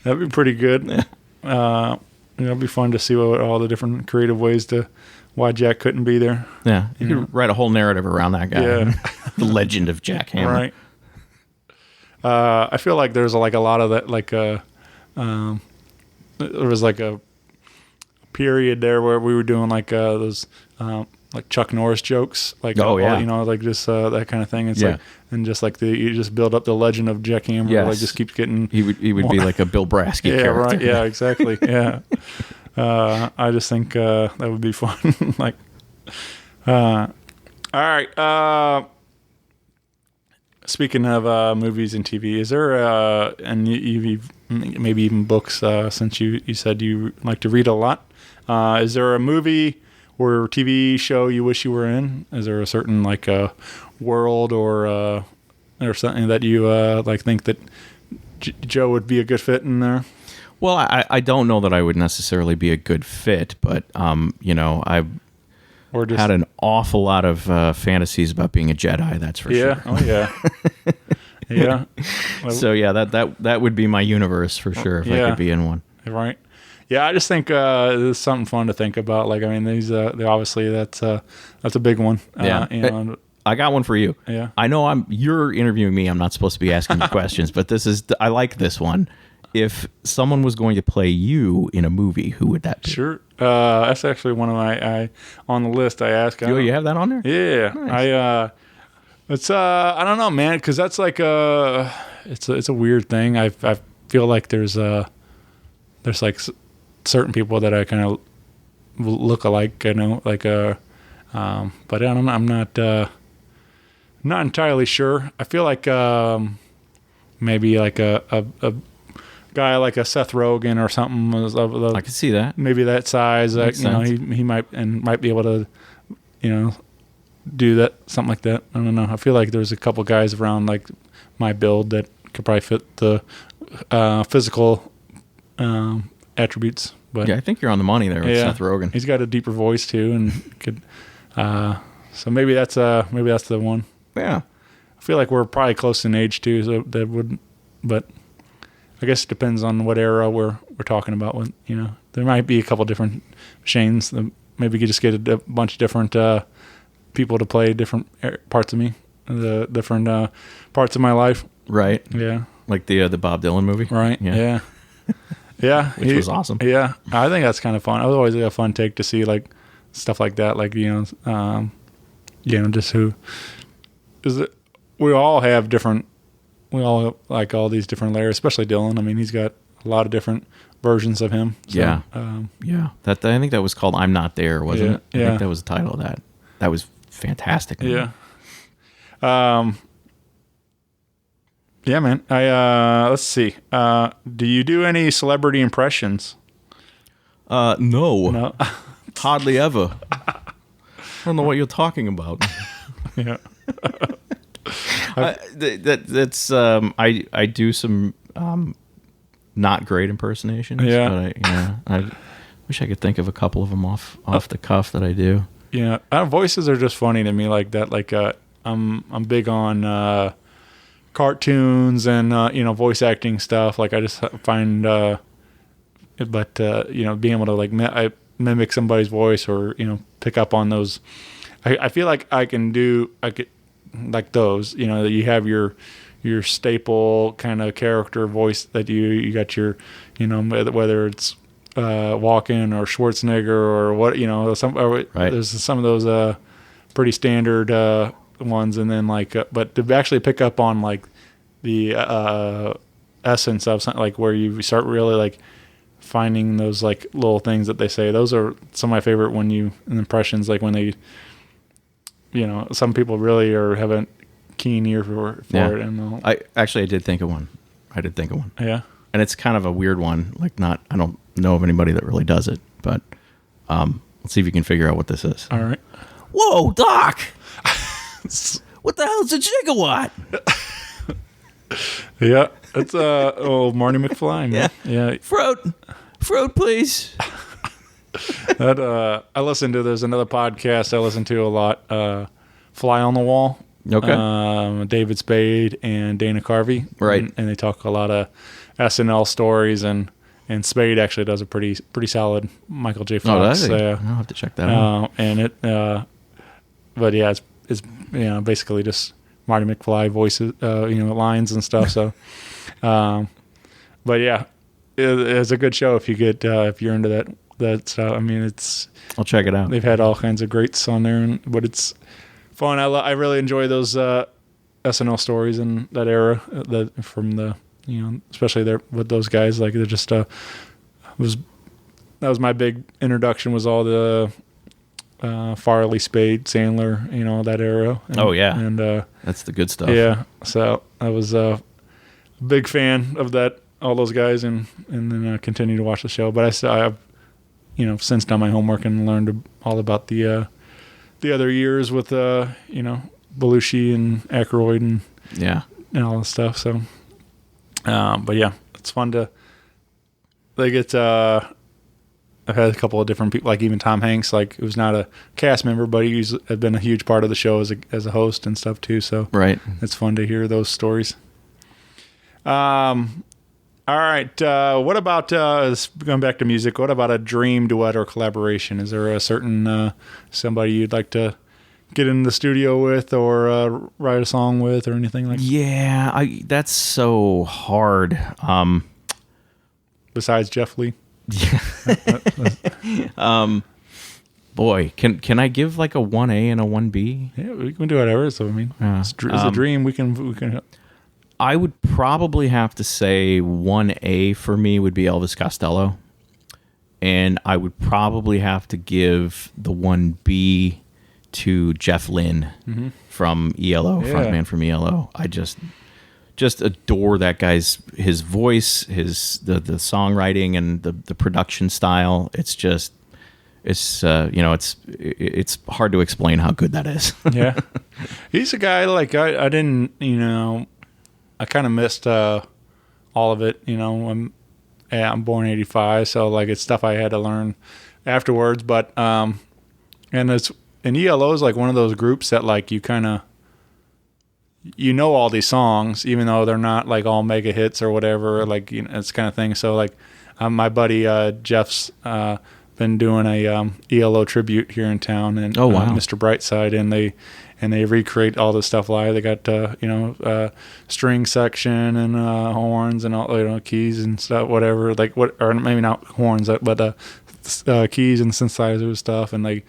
That'd be pretty good. It'd be fun to see all the different creative ways why Jack couldn't be there. Yeah. You could write a whole narrative around that guy. Yeah. The legend of Jack Hammer. Right. I feel like there's a lot of that, there was like a period there where we were doing those like Chuck Norris jokes, like like just that kind of thing. It's like, and just like you just build up the legend of Jack Hammer, like just keeps getting. He would be like a Bill Brasky yeah, character. Right. Yeah, exactly. Yeah. I just think that would be fun. All right. Speaking of movies and TV, is there and you've maybe even books since you said you like to read a lot? Is there a movie or TV show you wish you were in? Is there a certain world or something that you think that Joe would be a good fit in there? Well, I don't know that I would necessarily be a good fit, but I had an awful lot of fantasies about being a Jedi. That's for sure. Oh yeah. Yeah. So yeah, that would be my universe for sure if I could be in one. Right. Yeah, I just think there's something fun to think about. These obviously that's a big one. Yeah. I got one for you. Yeah. I know you're interviewing me. I'm not supposed to be asking you questions, but I like this one. If someone was going to play you in a movie, who would that be? Sure. That's actually one of my on the list. I asked. You have that on there? Yeah. Nice. I don't know, man, because that's it's a weird thing. I feel like there's like certain people that I kind of look alike, but I don't know. I'm not entirely sure. I feel like maybe like a guy like a Seth Rogen or something. I can see that. Maybe that size. He might be able to, do that, something like that. I don't know. I feel like there's a couple guys around like my build that could probably fit the physical attributes. But yeah, I think you're on the money there with Seth Rogen. He's got a deeper voice too, and could. So maybe that's the one. Yeah, I feel like we're probably close in age too, so that would, but I guess it depends on what era we're talking about. When there might be a couple different Shanes. Maybe you could just get a bunch of different people to play different parts of me, the different parts of my life. Right. Yeah. Like the Bob Dylan movie. Right. Yeah. Yeah. Which was awesome. Yeah. I think that's kind of fun. It was always a fun take to see like stuff like that. Like just who is it? We all have different. We all like all these different layers, especially Dylan. I mean, he's got a lot of different versions of him. So, yeah. I think that was called "I'm Not There," wasn't it? I think that was the title of that. That was fantastic. Man. Yeah. Yeah, man. Let's see. Do you do any celebrity impressions? No. Hardly ever. I don't know what you're talking about. Yeah. I do some not great impersonations. Yeah. But I wish I could think of a couple of them off the cuff that I do. Yeah. Voices are just funny to me like that. Like I'm big on cartoons and voice acting stuff. Like I just find being able to like mimic somebody's voice or pick up on those. I feel like I could like those, that you have your staple kind of character voice that you got your, whether it's Walken or Schwarzenegger or what, right. There's some of those pretty standard ones, and then but to actually pick up on like the essence of something, like where you start really like finding those like little things that they say. Those are some of my favorite impressions, like when they, some people really have a keen ear for it. And I did think of one. Yeah. and it's kind of a weird one. Like, I don't know of anybody that really does it, but let's see if you can figure out what this is. All right. Whoa, Doc! What the hell's a gigawatt? Yeah, it's Marty McFly. Man. Yeah. Fruit, please. That I listen to. There's another podcast I listen to a lot. Fly on the Wall. Okay. David Spade and Dana Carvey. Right. And they talk a lot of SNL stories, and Spade actually does a pretty solid Michael J. Fox. Oh, does he? I'll have to check that out. And it, but yeah, it's basically just Marty McFly voices, lines and stuff. So, but yeah, it's a good show if you get if you're into that stuff. I mean, I'll check it out. They've had all kinds of greats on there, but it's fun. I really enjoy those SNL stories in that era. From the especially there with those guys. Like they're just that was my big introduction. Was all the Farley, Spade, Sandler, that era. And that's the good stuff. Yeah, so I was a big fan of that, all those guys, and then continue to watch the show. But I've since done my homework and learned all about the other years with Belushi and Aykroyd and all this stuff. So, but yeah, it's fun to I've had a couple of different people, like even Tom Hanks, like who's not a cast member, but he's been a huge part of the show as a host and stuff too. So right, it's fun to hear those stories. All right, what about going back to music? What about a dream duet or collaboration? Is there a certain somebody you'd like to get in the studio with or write a song with or anything like that? Yeah, that's so hard. Besides Jeff Lee? Yeah. Boy, can I give like a 1A and a 1B? Yeah, we can do whatever. So I mean, it's a dream. We can. I would probably have to say 1A for me would be Elvis Costello, and I would probably have to give the 1B to Jeff Lynne from ELO, frontman from ELO. I just adore that guy's his voice, the songwriting and the production style. It's hard to explain how good that is. Yeah, he's a guy like I didn't I kind of missed all of it. I'm born '85, so like it's stuff I had to learn afterwards. But and ELO is like one of those groups that like you kind of all these songs, even though they're not like all mega hits or whatever, like it's kind of thing. So like my buddy Jeff's been doing a ELO tribute here in town, and Mr. Brightside, and they recreate all this stuff live. They got string section and horns and all keys and stuff, whatever. Like or maybe not horns, but keys and synthesizer stuff, and like.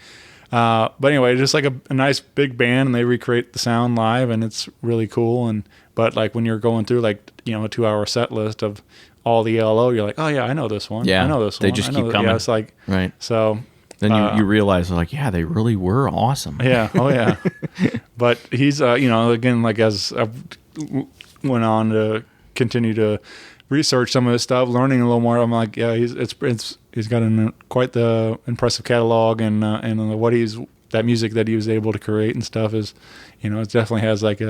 But anyway, just like a nice big band, and they recreate the sound live, and it's really cool. But like when you're going through like a 2-hour set list of all the ELO, you're like, oh yeah, I know this one. Yeah, I know this one. They just keep coming. Yeah, it's like right. So then you realize like, yeah, they really were awesome. Yeah. Oh yeah. But he's again, like as I went on to continue to research some of his stuff, learning a little more. I'm like, yeah, he's got quite the impressive catalog, and that music that he was able to create and stuff is, it definitely has like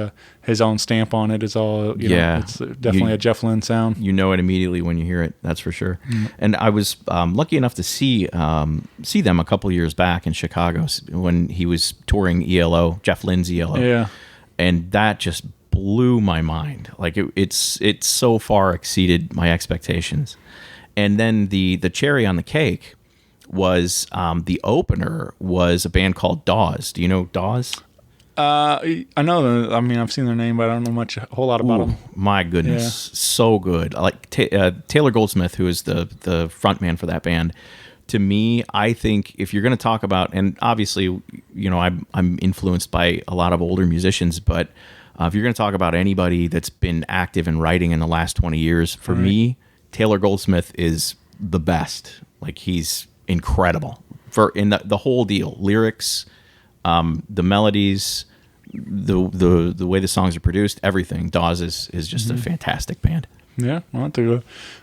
his own stamp on it. It's all, it's definitely a Jeff Lynne sound. You know it immediately when you hear it. That's for sure. Mm. And I was lucky enough to see them a couple years back in Chicago when he was touring ELO, Jeff Lynne's ELO. Yeah. And that just blew my mind. Like it's so far exceeded my expectations. And then the cherry on the cake was the opener was a band called Dawes. Do you know Dawes? I know. I mean, I've seen their name, but I don't know a whole lot about them. My goodness, so good. Like Taylor Goldsmith, who is the frontman for that band. To me, I think if you're going to talk about, and obviously, I'm influenced by a lot of older musicians, but if you're going to talk about anybody that's been active in writing in the last 20 years, for me, Taylor Goldsmith is the best. Like he's incredible in the whole deal, lyrics, the melodies, the way the songs are produced, everything. Dawes is just a fantastic band. Yeah, I'll have to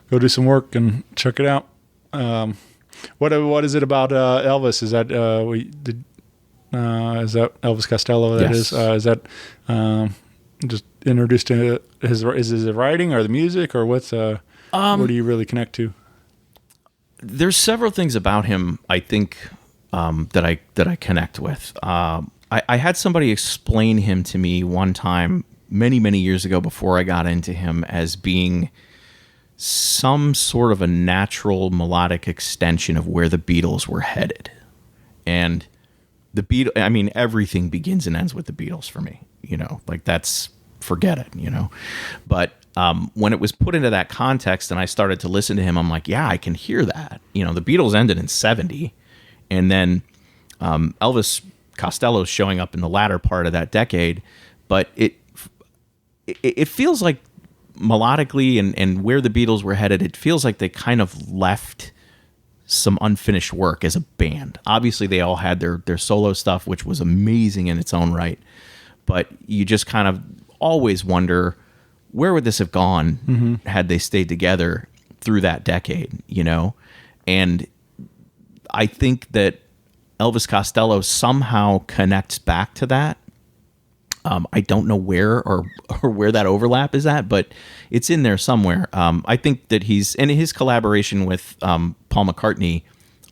go do some work and check it out. What is it about Elvis? Is that is that Elvis Costello? That Yes. is that just introduced to his writing or the music, or what's what do you really connect to? There's several things about him I think that I connect with. I had somebody explain him to me one time many years ago before I got into him as being some sort of a natural melodic extension of where the Beatles were headed. And the Beatles, I mean, everything begins and ends with the Beatles for me, like that's, forget it, But when it was put into that context and I started to listen to him, I'm like, yeah, I can hear that. The Beatles ended in 1970, and then Elvis Costello's showing up in the latter part of that decade, but it feels like melodically and where the Beatles were headed, it feels like they kind of left some unfinished work as a band. Obviously, they all had their solo stuff, which was amazing in its own right, but you just kind of always wonder, where would this have gone had they stayed together through that decade, And I think that Elvis Costello somehow connects back to that. I don't know where or where that overlap is at, but it's in there somewhere. I think that and his collaboration with Paul McCartney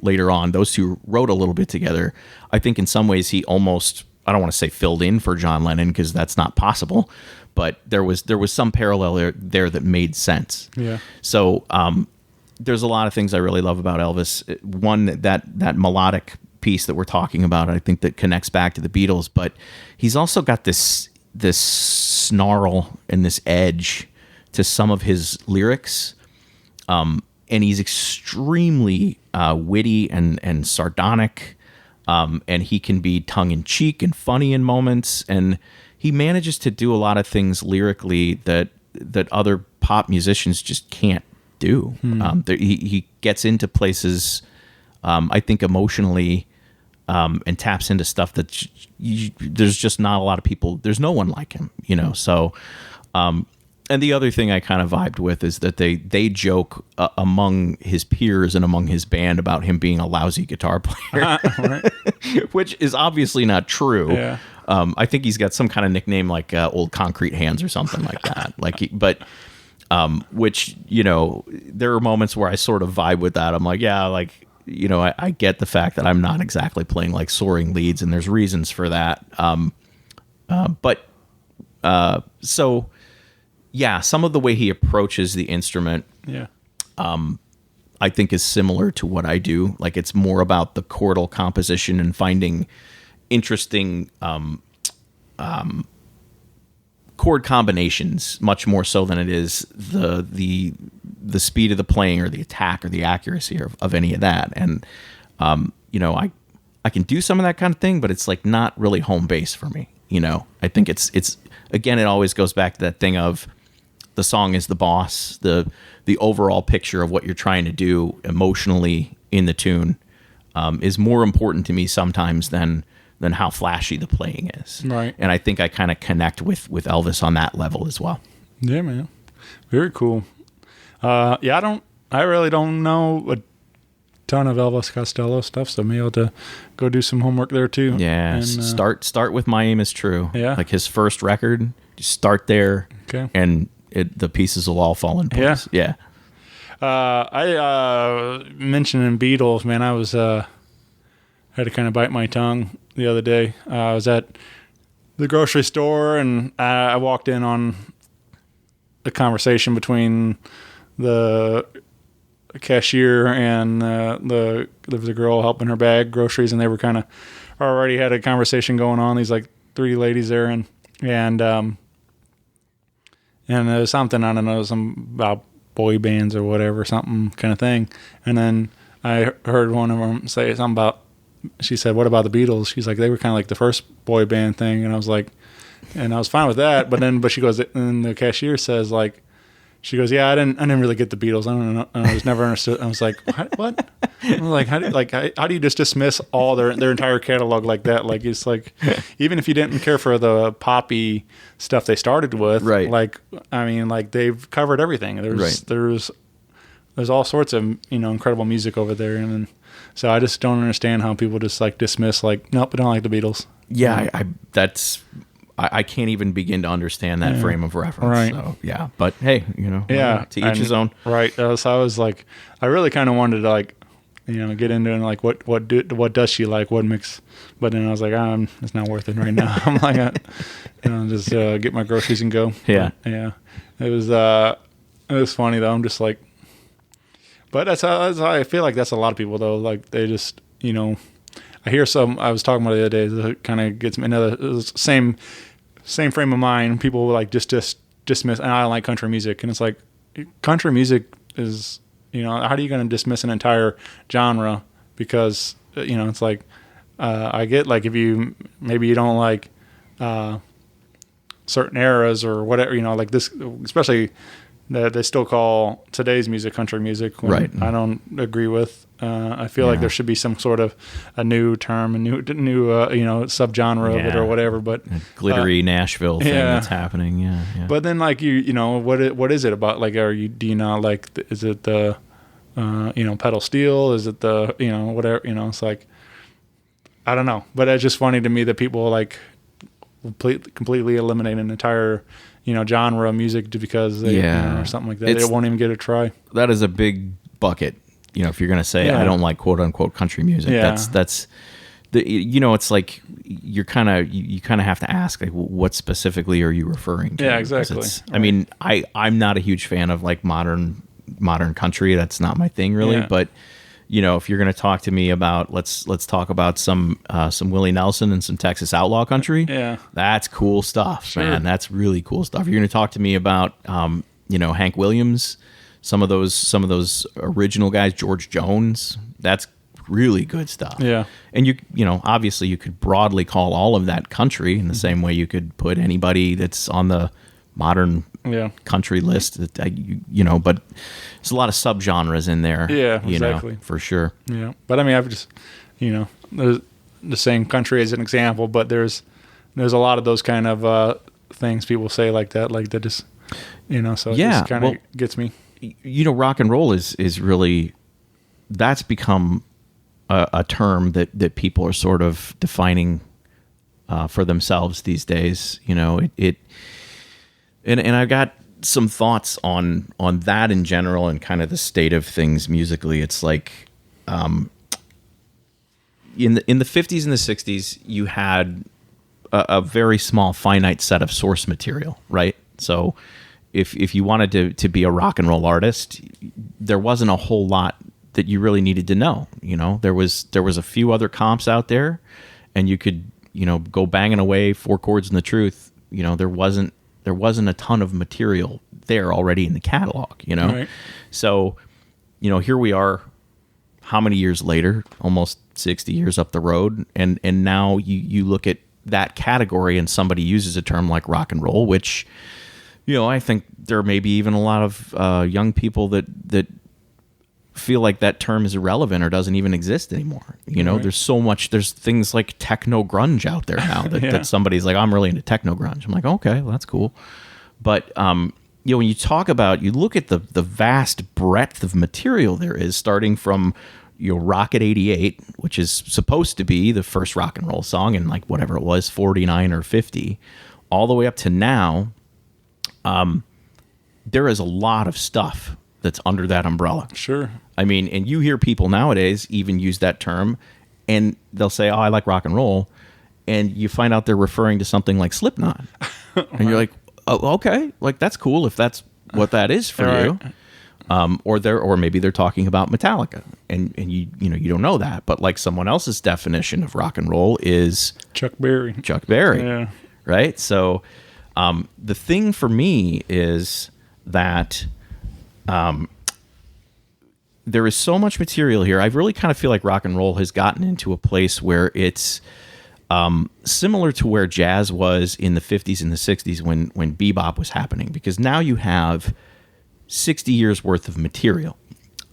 later on, those two wrote a little bit together. I think in some ways he almost, I don't want to say filled in for John Lennon because that's not possible, but there was some parallel there that made sense. Yeah. So there's a lot of things I really love about Elvis. One, that melodic piece that we're talking about, I think that connects back to the Beatles, but he's also got this snarl and this edge to some of his lyrics. And he's extremely witty and sardonic. And he can be tongue-in-cheek and funny in moments, and he manages to do a lot of things lyrically that other pop musicians just can't do. He gets into places, I think, emotionally, and taps into stuff that there's just not a lot of people. There's no one like him, So, and the other thing I kind of vibed with is that they joke among his peers and among his band about him being a lousy guitar player, which is obviously not true. Yeah. I think he's got some kind of nickname like Old Concrete Hands or something like that. Which, there are moments where I sort of vibe with that. I'm like, yeah, I get the fact that I'm not exactly playing like soaring leads, and there's reasons for that. So yeah, some of the way he approaches the instrument, Yeah. I think is similar to what I do. Like, it's more about the chordal composition and finding interesting chord combinations, much more so than it is the speed of the playing or the attack or the accuracy of any of that. And I can do some of that kind of thing, but it's like not really home base for me. I think it's again, it always goes back to that thing of the song is the boss, the overall picture of what you're trying to do emotionally in the tune is more important to me sometimes than how flashy the playing is. Right. And I think I kind of connect with Elvis on that level as well. Yeah, man. Very cool. I really don't know a ton of Elvis Costello stuff, so maybe I'll have to go do some homework there too. Yeah. And, start with My Aim Is True. Yeah. Like his first record, just start there. Okay. And the pieces will all fall in place. Yeah. I mentioned in Beatles, man, I was had to kind of bite my tongue the other day. I was at the grocery store, and I walked in on a conversation between the cashier and there was a girl helping her bag groceries, and they were kind of already had a conversation going on. These like three ladies there, and there was something, I don't know, some about boy bands or whatever, something kind of thing. And then I heard one of them say something about, she said, what about the Beatles? She's like, they were kind of like the first boy band thing. And I was like, and I was fine with that. But she goes, and the cashier says, like, she goes, yeah, I didn't really get the Beatles. I don't know. I was never understood. I was like, what? Like how do you just dismiss all their entire catalog like that? Like it's like even if you didn't care for the poppy stuff they started with, Right. Like I mean, like they've covered everything. There's all sorts of incredible music over there, and so I just don't understand how people just like dismiss like nope, I don't like the Beatles. Yeah, I can't even begin to understand that frame of reference. Right. So yeah, but hey, Yeah, to each his own. Right. So I was like, I really kind of wanted to like, get into it and like what does she like, what mix, but then I was like, it's not worth it right now. I'm like, just get my groceries and go. Yeah. But, yeah. It was funny though. I'm just like, but that's how I feel like that's a lot of people though. Like they just, I hear I was talking about the other day. That kind of gets me another same frame of mind. People like just dismiss. And I don't like country music, and it's like country music is how are you going to dismiss an entire genre because it's like I get like if you maybe you don't like certain eras or whatever like this especially that they still call today's music country music, when right? I don't agree with. I feel like there should be some sort of a new term, a new subgenre of it or whatever. But glittery Nashville thing that's happening, yeah. But then like what is it about? Like, do you not like? Is it the pedal steel? Is it the whatever? It's like I don't know. But it's just funny to me that people like completely eliminate an entire genre of music because they, or something like that. They won't even get a try. That is a big bucket. If you're going to say I don't like quote unquote country music, that's the it's like you kind of have to ask like what specifically are you referring to? Yeah, exactly. I mean, I'm not a huge fan of like modern country. That's not my thing really, but if you're going to talk to me about let's talk about some Willie Nelson and some Texas outlaw country. Yeah, that's cool stuff, man. That's really cool stuff. You're going to talk to me about Hank Williams, some of those original guys, George Jones. That's really good stuff. Yeah, and you obviously you could broadly call all of that country in the same way you could put anybody that's on the modern country list that but there's a lot of subgenres in there. Yeah, exactly. For sure. Yeah, but I mean, I've just there's the same country as an example, but there's a lot of those kind of things people say like that just so it just kind of gets me. Rock and roll is really that's become a term that people are sort of defining for themselves these days. And I've got some thoughts on that in general and kind of the state of things musically. It's like in the 50s and the 60s, you had a very small finite set of source material, right? So if you wanted to be a rock and roll artist, there wasn't a whole lot that you really needed to know. There was a few other comps out there, and you could go banging away 4 chords in the truth. There wasn't a ton of material there already in the catalog, Right. So, here we are, how many years later, almost 60 years up the road. And now you look at that category and somebody uses a term like rock and roll, which, I think there may be even a lot of young people that feel like that term is irrelevant or doesn't even exist anymore. Right. There's things like techno grunge out there now that somebody's like, I'm really into techno grunge. I'm like, okay, well, that's cool. But, when you look at the vast breadth of material there is, starting from, Rocket 88, which is supposed to be the first rock and roll song in like whatever it was, 49 or 50, all the way up to now, there is a lot of stuff that's under that umbrella. Sure. I mean, and you hear people nowadays even use that term, and they'll say, oh, I like rock and roll. And you find out they're referring to something like Slipknot. And you're like, oh, okay, like that's cool if that's what that is for you. Or maybe they're talking about Metallica, and you don't know that, but like someone else's definition of rock and roll is Chuck Berry. Yeah. Right? So the thing for me is that there is so much material here. I really kind of feel like rock and roll has gotten into a place where it's similar to where jazz was in the 50s and the 60s when bebop was happening, because now you have 60 years worth of material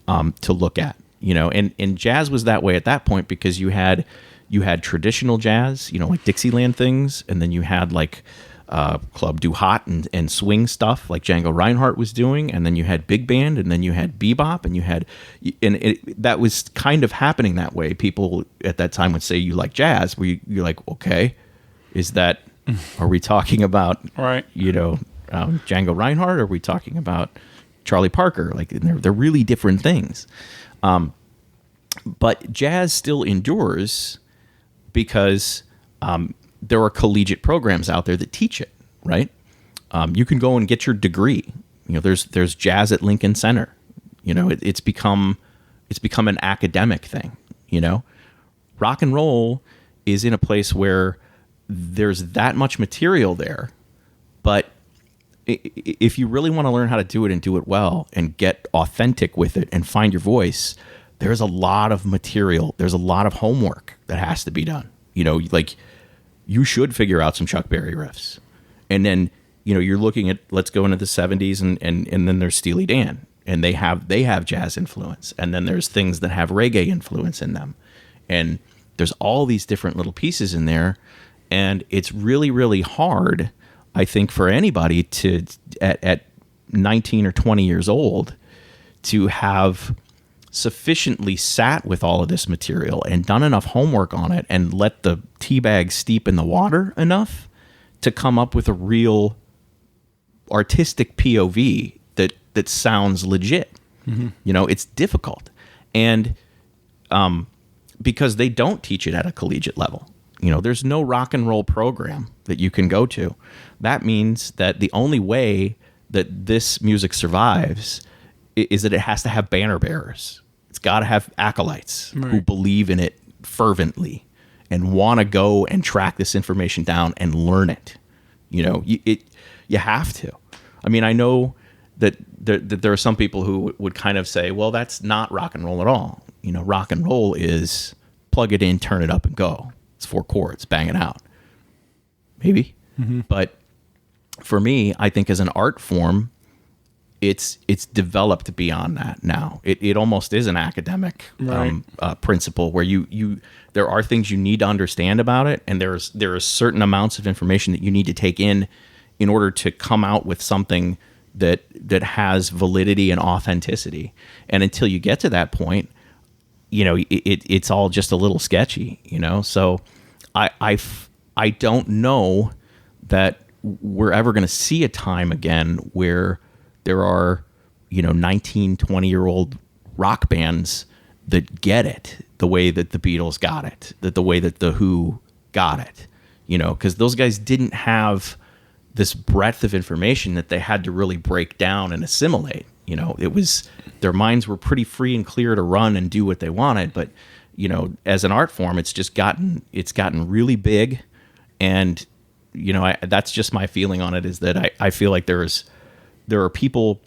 to look at. you know, and jazz was that way at that point because you had traditional jazz, you know, like Dixieland things, and then you had like Club Do Hot and swing stuff like Django Reinhardt was doing, and then you had big band, and then you had bebop, and that was kind of happening that way. People at that time would say you like jazz, where you're like, okay, is that, are we talking about, right, you know, Django Reinhardt, or are we talking about Charlie Parker? Like they're really different things. But jazz still endures because there are collegiate programs out there that teach it, right? You can go and get your degree. You know, there's jazz at Lincoln Center. You know, it's become an academic thing. You know, rock and roll is in a place where there's that much material there, but if you really want to learn how to do it and do it well and get authentic with it and find your voice, there's a lot of material. There's a lot of homework that has to be done. You know, like you should figure out some Chuck Berry riffs. And then, you know, you're looking at, let's go into the 70s and then there's Steely Dan, and they have jazz influence. And then there's things that have reggae influence in them. And there's all these different little pieces in there. And it's really, really hard, I think, for anybody to, at 19 or 20 years old, to have sufficiently sat with all of this material and done enough homework on it and let the tea bag steep in the water enough to come up with a real artistic POV that sounds legit. Mm-hmm. You know, it's difficult. And because they don't teach it at a collegiate level. You know, there's no rock and roll program that you can go to. That means that the only way that this music survives is that it has to have banner bearers. It's got to have acolytes who believe in it fervently and want to go and track this information down and learn it. You know, you have to. I mean, I know that there are some people who would kind of say, well, that's not rock and roll at all. You know, rock and roll is plug it in, turn it up, and go. It's 4 chords, bang it out. Maybe. Mm-hmm. But for me, I think as an art form, it's developed beyond that now. It almost is an academic principle where you there are things you need to understand about it, and there are certain amounts of information that you need to take in order to come out with something that has validity and authenticity. And until you get to that point, you know, it's all just a little sketchy, you know? So I don't know that we're ever going to see a time again where there are, you know, 19, 20-year-old rock bands that get it the way that the Beatles got it, the way that the Who got it, you know, because those guys didn't have this breadth of information that they had to really break down and assimilate. You know, it was, their minds were pretty free and clear to run and do what they wanted. But, you know, as an art form, it's gotten really big. And, you know, that's just my feeling on it, is that I feel like there are people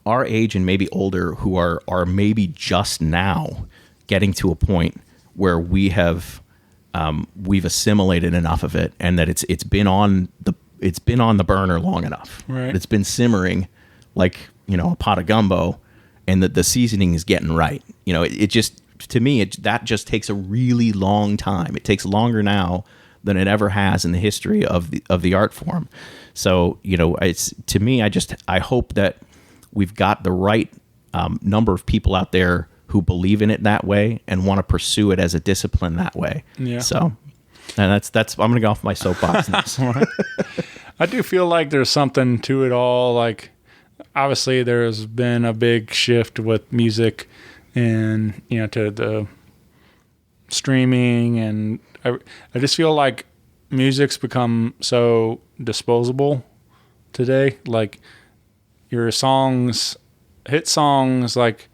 our age and maybe older who are maybe just now getting to a point where we've assimilated enough of it, and that it's been on the burner long enough. Right. It's been simmering like, you know, a pot of gumbo, and that the seasoning is getting right. You know, it just, to me, that just takes a really long time. It takes longer now than it ever has in the history of the art form. So, you know, it's, to me, I hope that we've got the right number of people out there who believe in it that way and want to pursue it as a discipline that way. Yeah. So, and that's I'm going to go off my soapbox now. I do feel like there's something to it all. Like, obviously there's been a big shift with music and, you know, to the streaming, and I just feel like music's become so disposable today. Like, your songs, hit songs, like,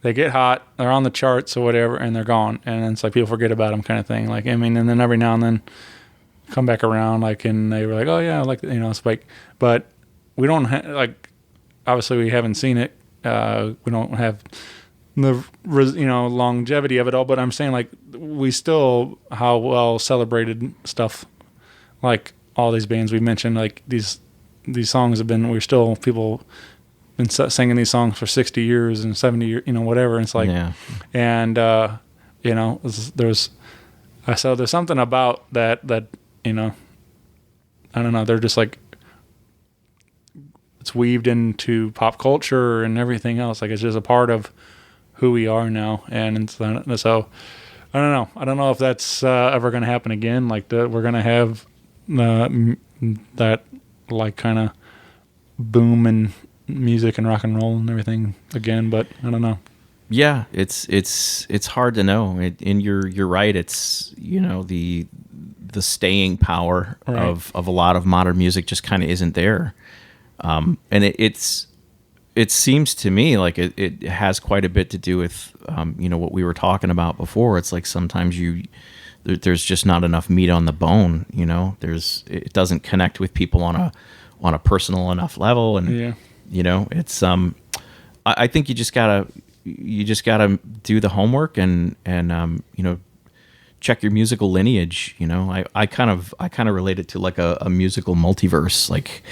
they get hot, they're on the charts or whatever, and they're gone. And then it's like people forget about them, kind of thing. Like, I mean, and then every now and then come back around, like, and they were like, oh yeah, like, you know, it's like, but we don't like, obviously we haven't seen it. We don't have the, you know, longevity of it all, but I'm saying, like, we still, how well celebrated stuff, like all these bands we mentioned, like these songs have been, we're still, people been singing these songs for 60 years and 70 years, whatever. And it's like, and there's something about that I don't know. They're just like, it's weaved into pop culture and everything else. Like, it's just a part of who we are now. And so I don't know. I don't know if that's ever going to happen again. Like, we're going to have that like kind of boom in music and rock and roll and everything again. But I don't know. Yeah, it's hard to know. And you're right. It's, the staying power of a lot of modern music just kind of isn't there. And it seems to me like it has quite a bit to do with, what we were talking about before. It's like sometimes there's just not enough meat on the bone. It doesn't connect with people on a personal enough level. And, it's, I think you just gotta do the homework and check your musical lineage. I kind of relate it to like a musical multiverse, like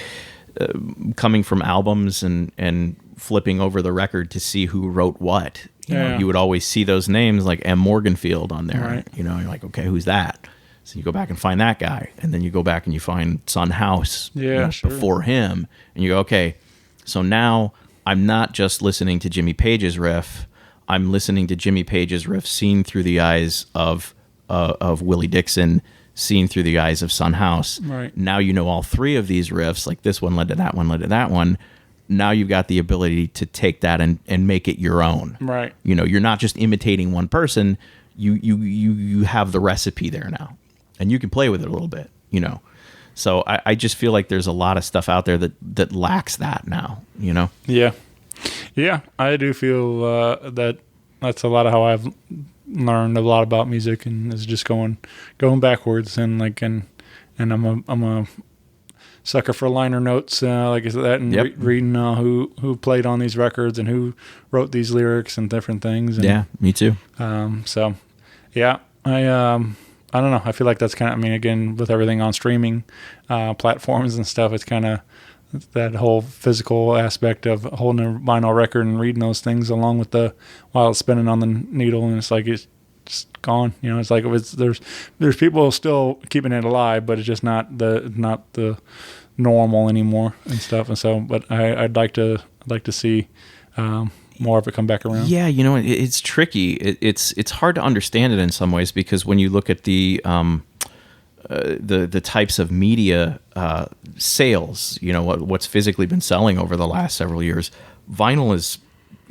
coming from albums and flipping over the record to see who wrote what. You would always see those names like M. Morganfield on there. Right. You're like, okay, who's that? So you go back and find that guy, and then you go back and you find Son House before him, and you go, okay, so now I'm not just listening to Jimmy Page's riff. I'm listening to Jimmy Page's riff seen through the eyes of Willie Dixon, seen through the eyes of Son House. Right. Now all three of these riffs, like this one led to that one, led to that one. Now you've got the ability to take that and make it your own. Right. You're not just imitating one person. You have the recipe there now, and you can play with it a little bit. So I just feel like there's a lot of stuff out there that lacks that now. Yeah, I do feel that that's a lot of how I've learned a lot about music, and is just going backwards, and I'm a sucker for liner notes, like I said, that, and reading who played on these records and who wrote these lyrics and different things. And, yeah, me too. So yeah, I don't know. I feel like that's kind of, again, with everything on streaming platforms and stuff, it's kind of that whole physical aspect of holding a vinyl record and reading those things along with while it's spinning on the needle, and it's like it's just gone. It's like there's people still keeping it alive, but it's just not the normal anymore and stuff. And so, but I'd like to see more of it come back around. Yeah, it's tricky. It's hard to understand it in some ways, because when you look at the types of media sales, what's physically been selling over the last several years, vinyl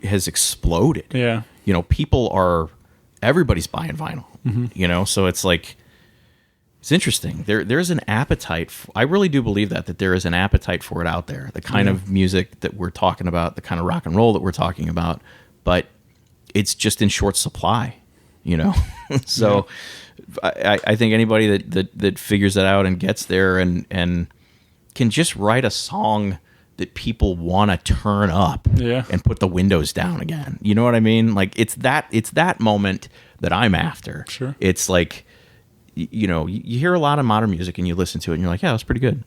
has exploded. Yeah. Everybody's buying vinyl. Mm-hmm. So it's like, it's interesting. There's an appetite. I really do believe that there is an appetite for it out there. The kind of music that we're talking about, the kind of rock and roll that we're talking about, but it's just in short supply. So I think anybody that figures that out and gets there and can just write a song that people want to turn up and put the windows down again. You know what I mean? Like, it's that moment that I'm after. Sure. It's like, you hear a lot of modern music and you listen to it and you're like, yeah, that's pretty good.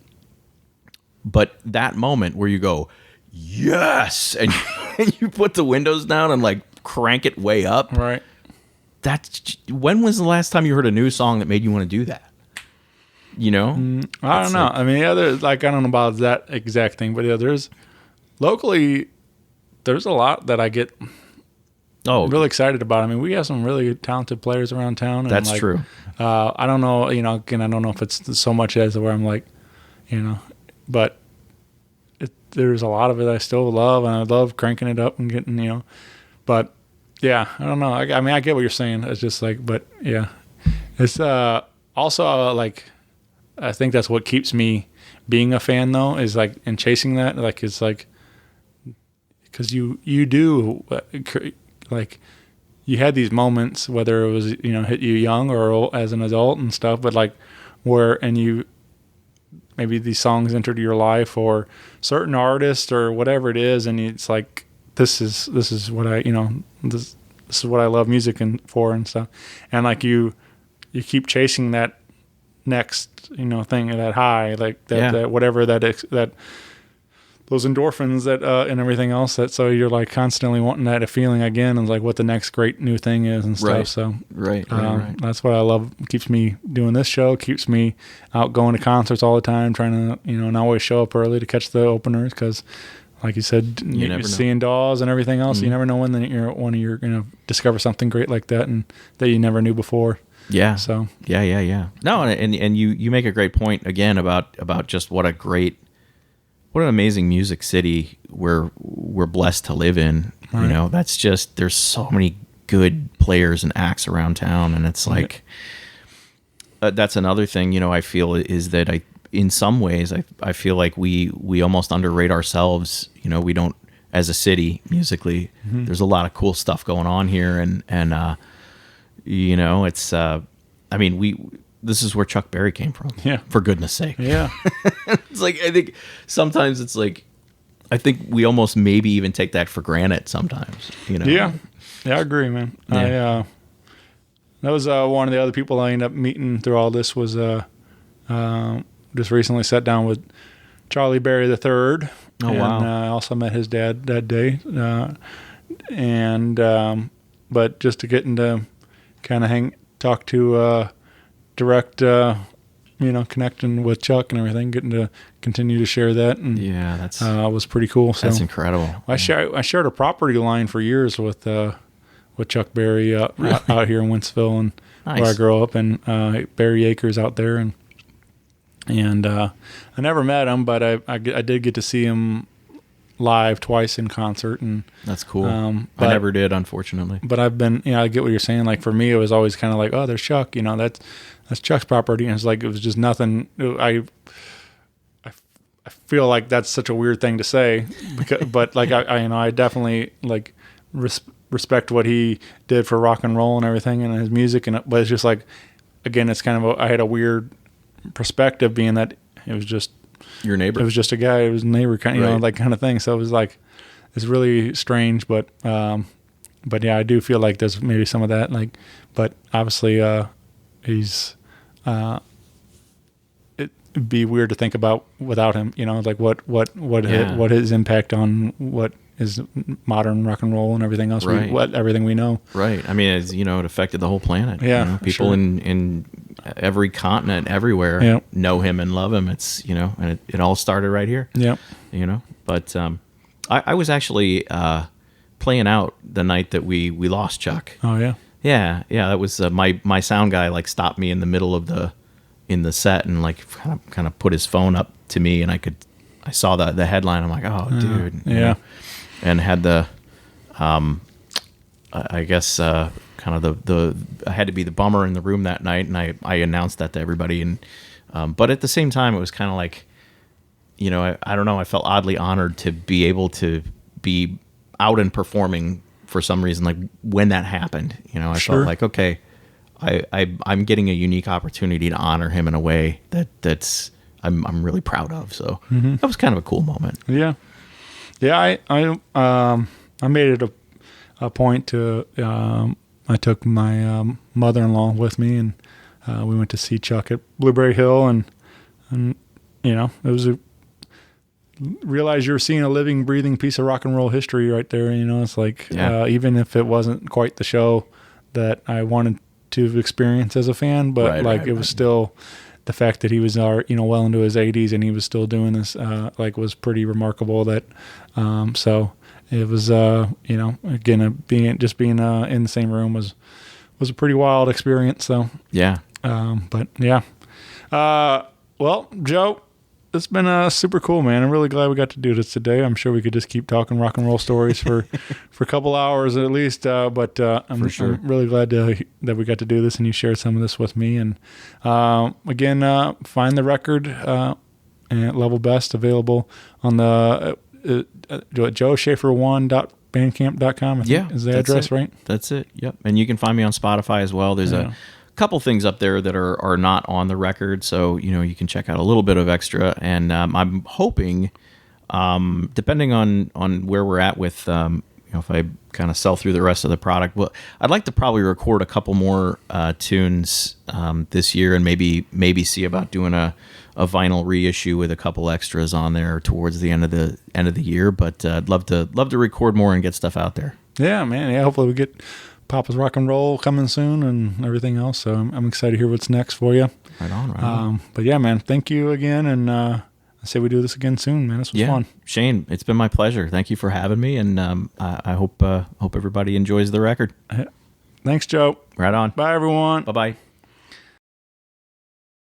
But that moment where you go, yes, and you put the windows down and like crank it way up. Right. When was the last time you heard a new song that made you want to do that? I don't know. There's I don't know about that exact thing, but there's locally, there's a lot that I get really excited about. We have some really talented players around town. And that's true. I don't know, again, I don't know if it's so much as where I'm like, but there's a lot of it I still love, and I love cranking it up and getting, but yeah, I don't know. I get what you're saying. It's just like, but yeah, it's also like, I think that's what keeps me being a fan though, is like, and chasing that, like, it's like, because you do, like, you had these moments, whether it was, hit you young or as an adult and stuff, but like maybe these songs entered your life, or certain artists or whatever it is, and it's like, this is what I, this is what I love music for and stuff, and like you keep chasing that next thing, that high, like that whatever that those endorphins that and everything else, that so you're like constantly wanting that feeling again, and like what the next great new thing is and stuff. Right. So Right. that's what I love. Keeps me doing this show. Keeps me out going to concerts all the time, trying to and I always show up early to catch the openers because, like you said, You never you're know. seeing Dawes and everything else. You never know when you're going to discover something great like that and that you never knew before. Yeah. So Yeah. No, and you make a great point again about just what an amazing music city we're blessed to live in. Right. That's just, there's so many good players and acts around town, and it's like that's another thing. I feel is that in some ways I feel like we almost underrate ourselves. We don't, as a city musically. There's a lot of cool stuff going on here, and it's this is where Chuck Berry came from. Yeah. For goodness sake. yeah, It's like, I think sometimes it's like, I think we almost maybe even take that for granted sometimes, yeah, I agree, man. Yeah. That was one of the other people I ended up meeting through all this was just recently sat down with Charlie Berry III. Oh, wow. And I also met his dad that day. But just to get into kind of talk to direct, connecting with Chuck and everything, getting to continue to share that. And Yeah, that's was pretty cool. So that's incredible. I shared a property line for years with Chuck Berry out here in Wentzville and Nice. where I grew up, and Berry Acres out there, and I never met him, but I did get to see him live twice in concert, and That's cool. I but- never did, unfortunately. but I've been I get what you're saying. Like for me, it was always kind of like, oh, there's Chuck, that's Chuck's property, and it's like it was just nothing. I feel like that's such a weird thing to say, but like I definitely like respect what he did for rock and roll and everything and his music, but it's just like, again, it's kind of I had a weird perspective being that it was just Your neighbor. it was just a guy, it was a neighbor kind, Right. like kind of thing. So it was like it's really strange, but yeah, I do feel like there's maybe some of that, like, but obviously he's it'd be weird to think about without him, like what his impact on what is modern rock and roll and everything else, Right. everything we know. Right. I mean, it affected the whole planet. Yeah, people sure. in every continent, everywhere, Yeah. know him and love him. It's and it all started right here. Yeah. But I was actually playing out the night that we lost Chuck. Oh yeah. Yeah. That was my sound guy like stopped me in the middle of the set and like kind of put his phone up to me, and I saw the headline. I'm like, oh, dude. Yeah. And had the, I guess, kind of I had to be the bummer in the room that night, and I announced that to everybody. And but at the same time, it was kind of like, I don't know, I felt oddly honored to be able to be out and performing for some reason. Like when that happened, I Sure. felt like, okay, I'm getting a unique opportunity to honor him in a way that's I'm really proud of. So that was kind of a cool moment. Yeah. Yeah, I made it a point to I took my mother-in-law with me, and we went to see Chuck at Blueberry Hill, and it was realize you're seeing a living, breathing piece of rock and roll history right there. It's like even if it wasn't quite the show that I wanted to experience as a fan, but it was still. The fact that he was well into his 80s and he was still doing this was pretty remarkable. That so it was again being in the same room was a pretty wild experience. So Yeah. but yeah, well, Joe, it's been super cool, man. I'm really glad we got to do this today. I'm sure we could just keep talking rock and roll stories for a couple hours at least. But I'm really glad that we got to do this and you shared some of this with me. And again, find the record at Level Best available on the joeschaefer1.bandcamp.com. I think is the that's address, it. right? That's it. Yep. And you can find me on Spotify as well. There's a couple things up there that are not on the record, so you can check out a little bit of extra. And I'm hoping, depending on where we're at with if I kind of sell through the rest of the product. Well, I'd like to probably record a couple more tunes this year, and maybe see about doing a vinyl reissue with a couple extras on there towards the end of the year. But I'd love to record more and get stuff out there. Yeah, man. Yeah, hopefully we get Papa's Rock and Roll coming soon and everything else. So I'm excited to hear what's next for you. Right on. But yeah, man, thank you again, and I say we do this again soon, man. This was fun. Shane, it's been my pleasure. Thank you for having me, and I hope everybody enjoys the record. Thanks, Joe. Right on. Bye, everyone. Bye-bye.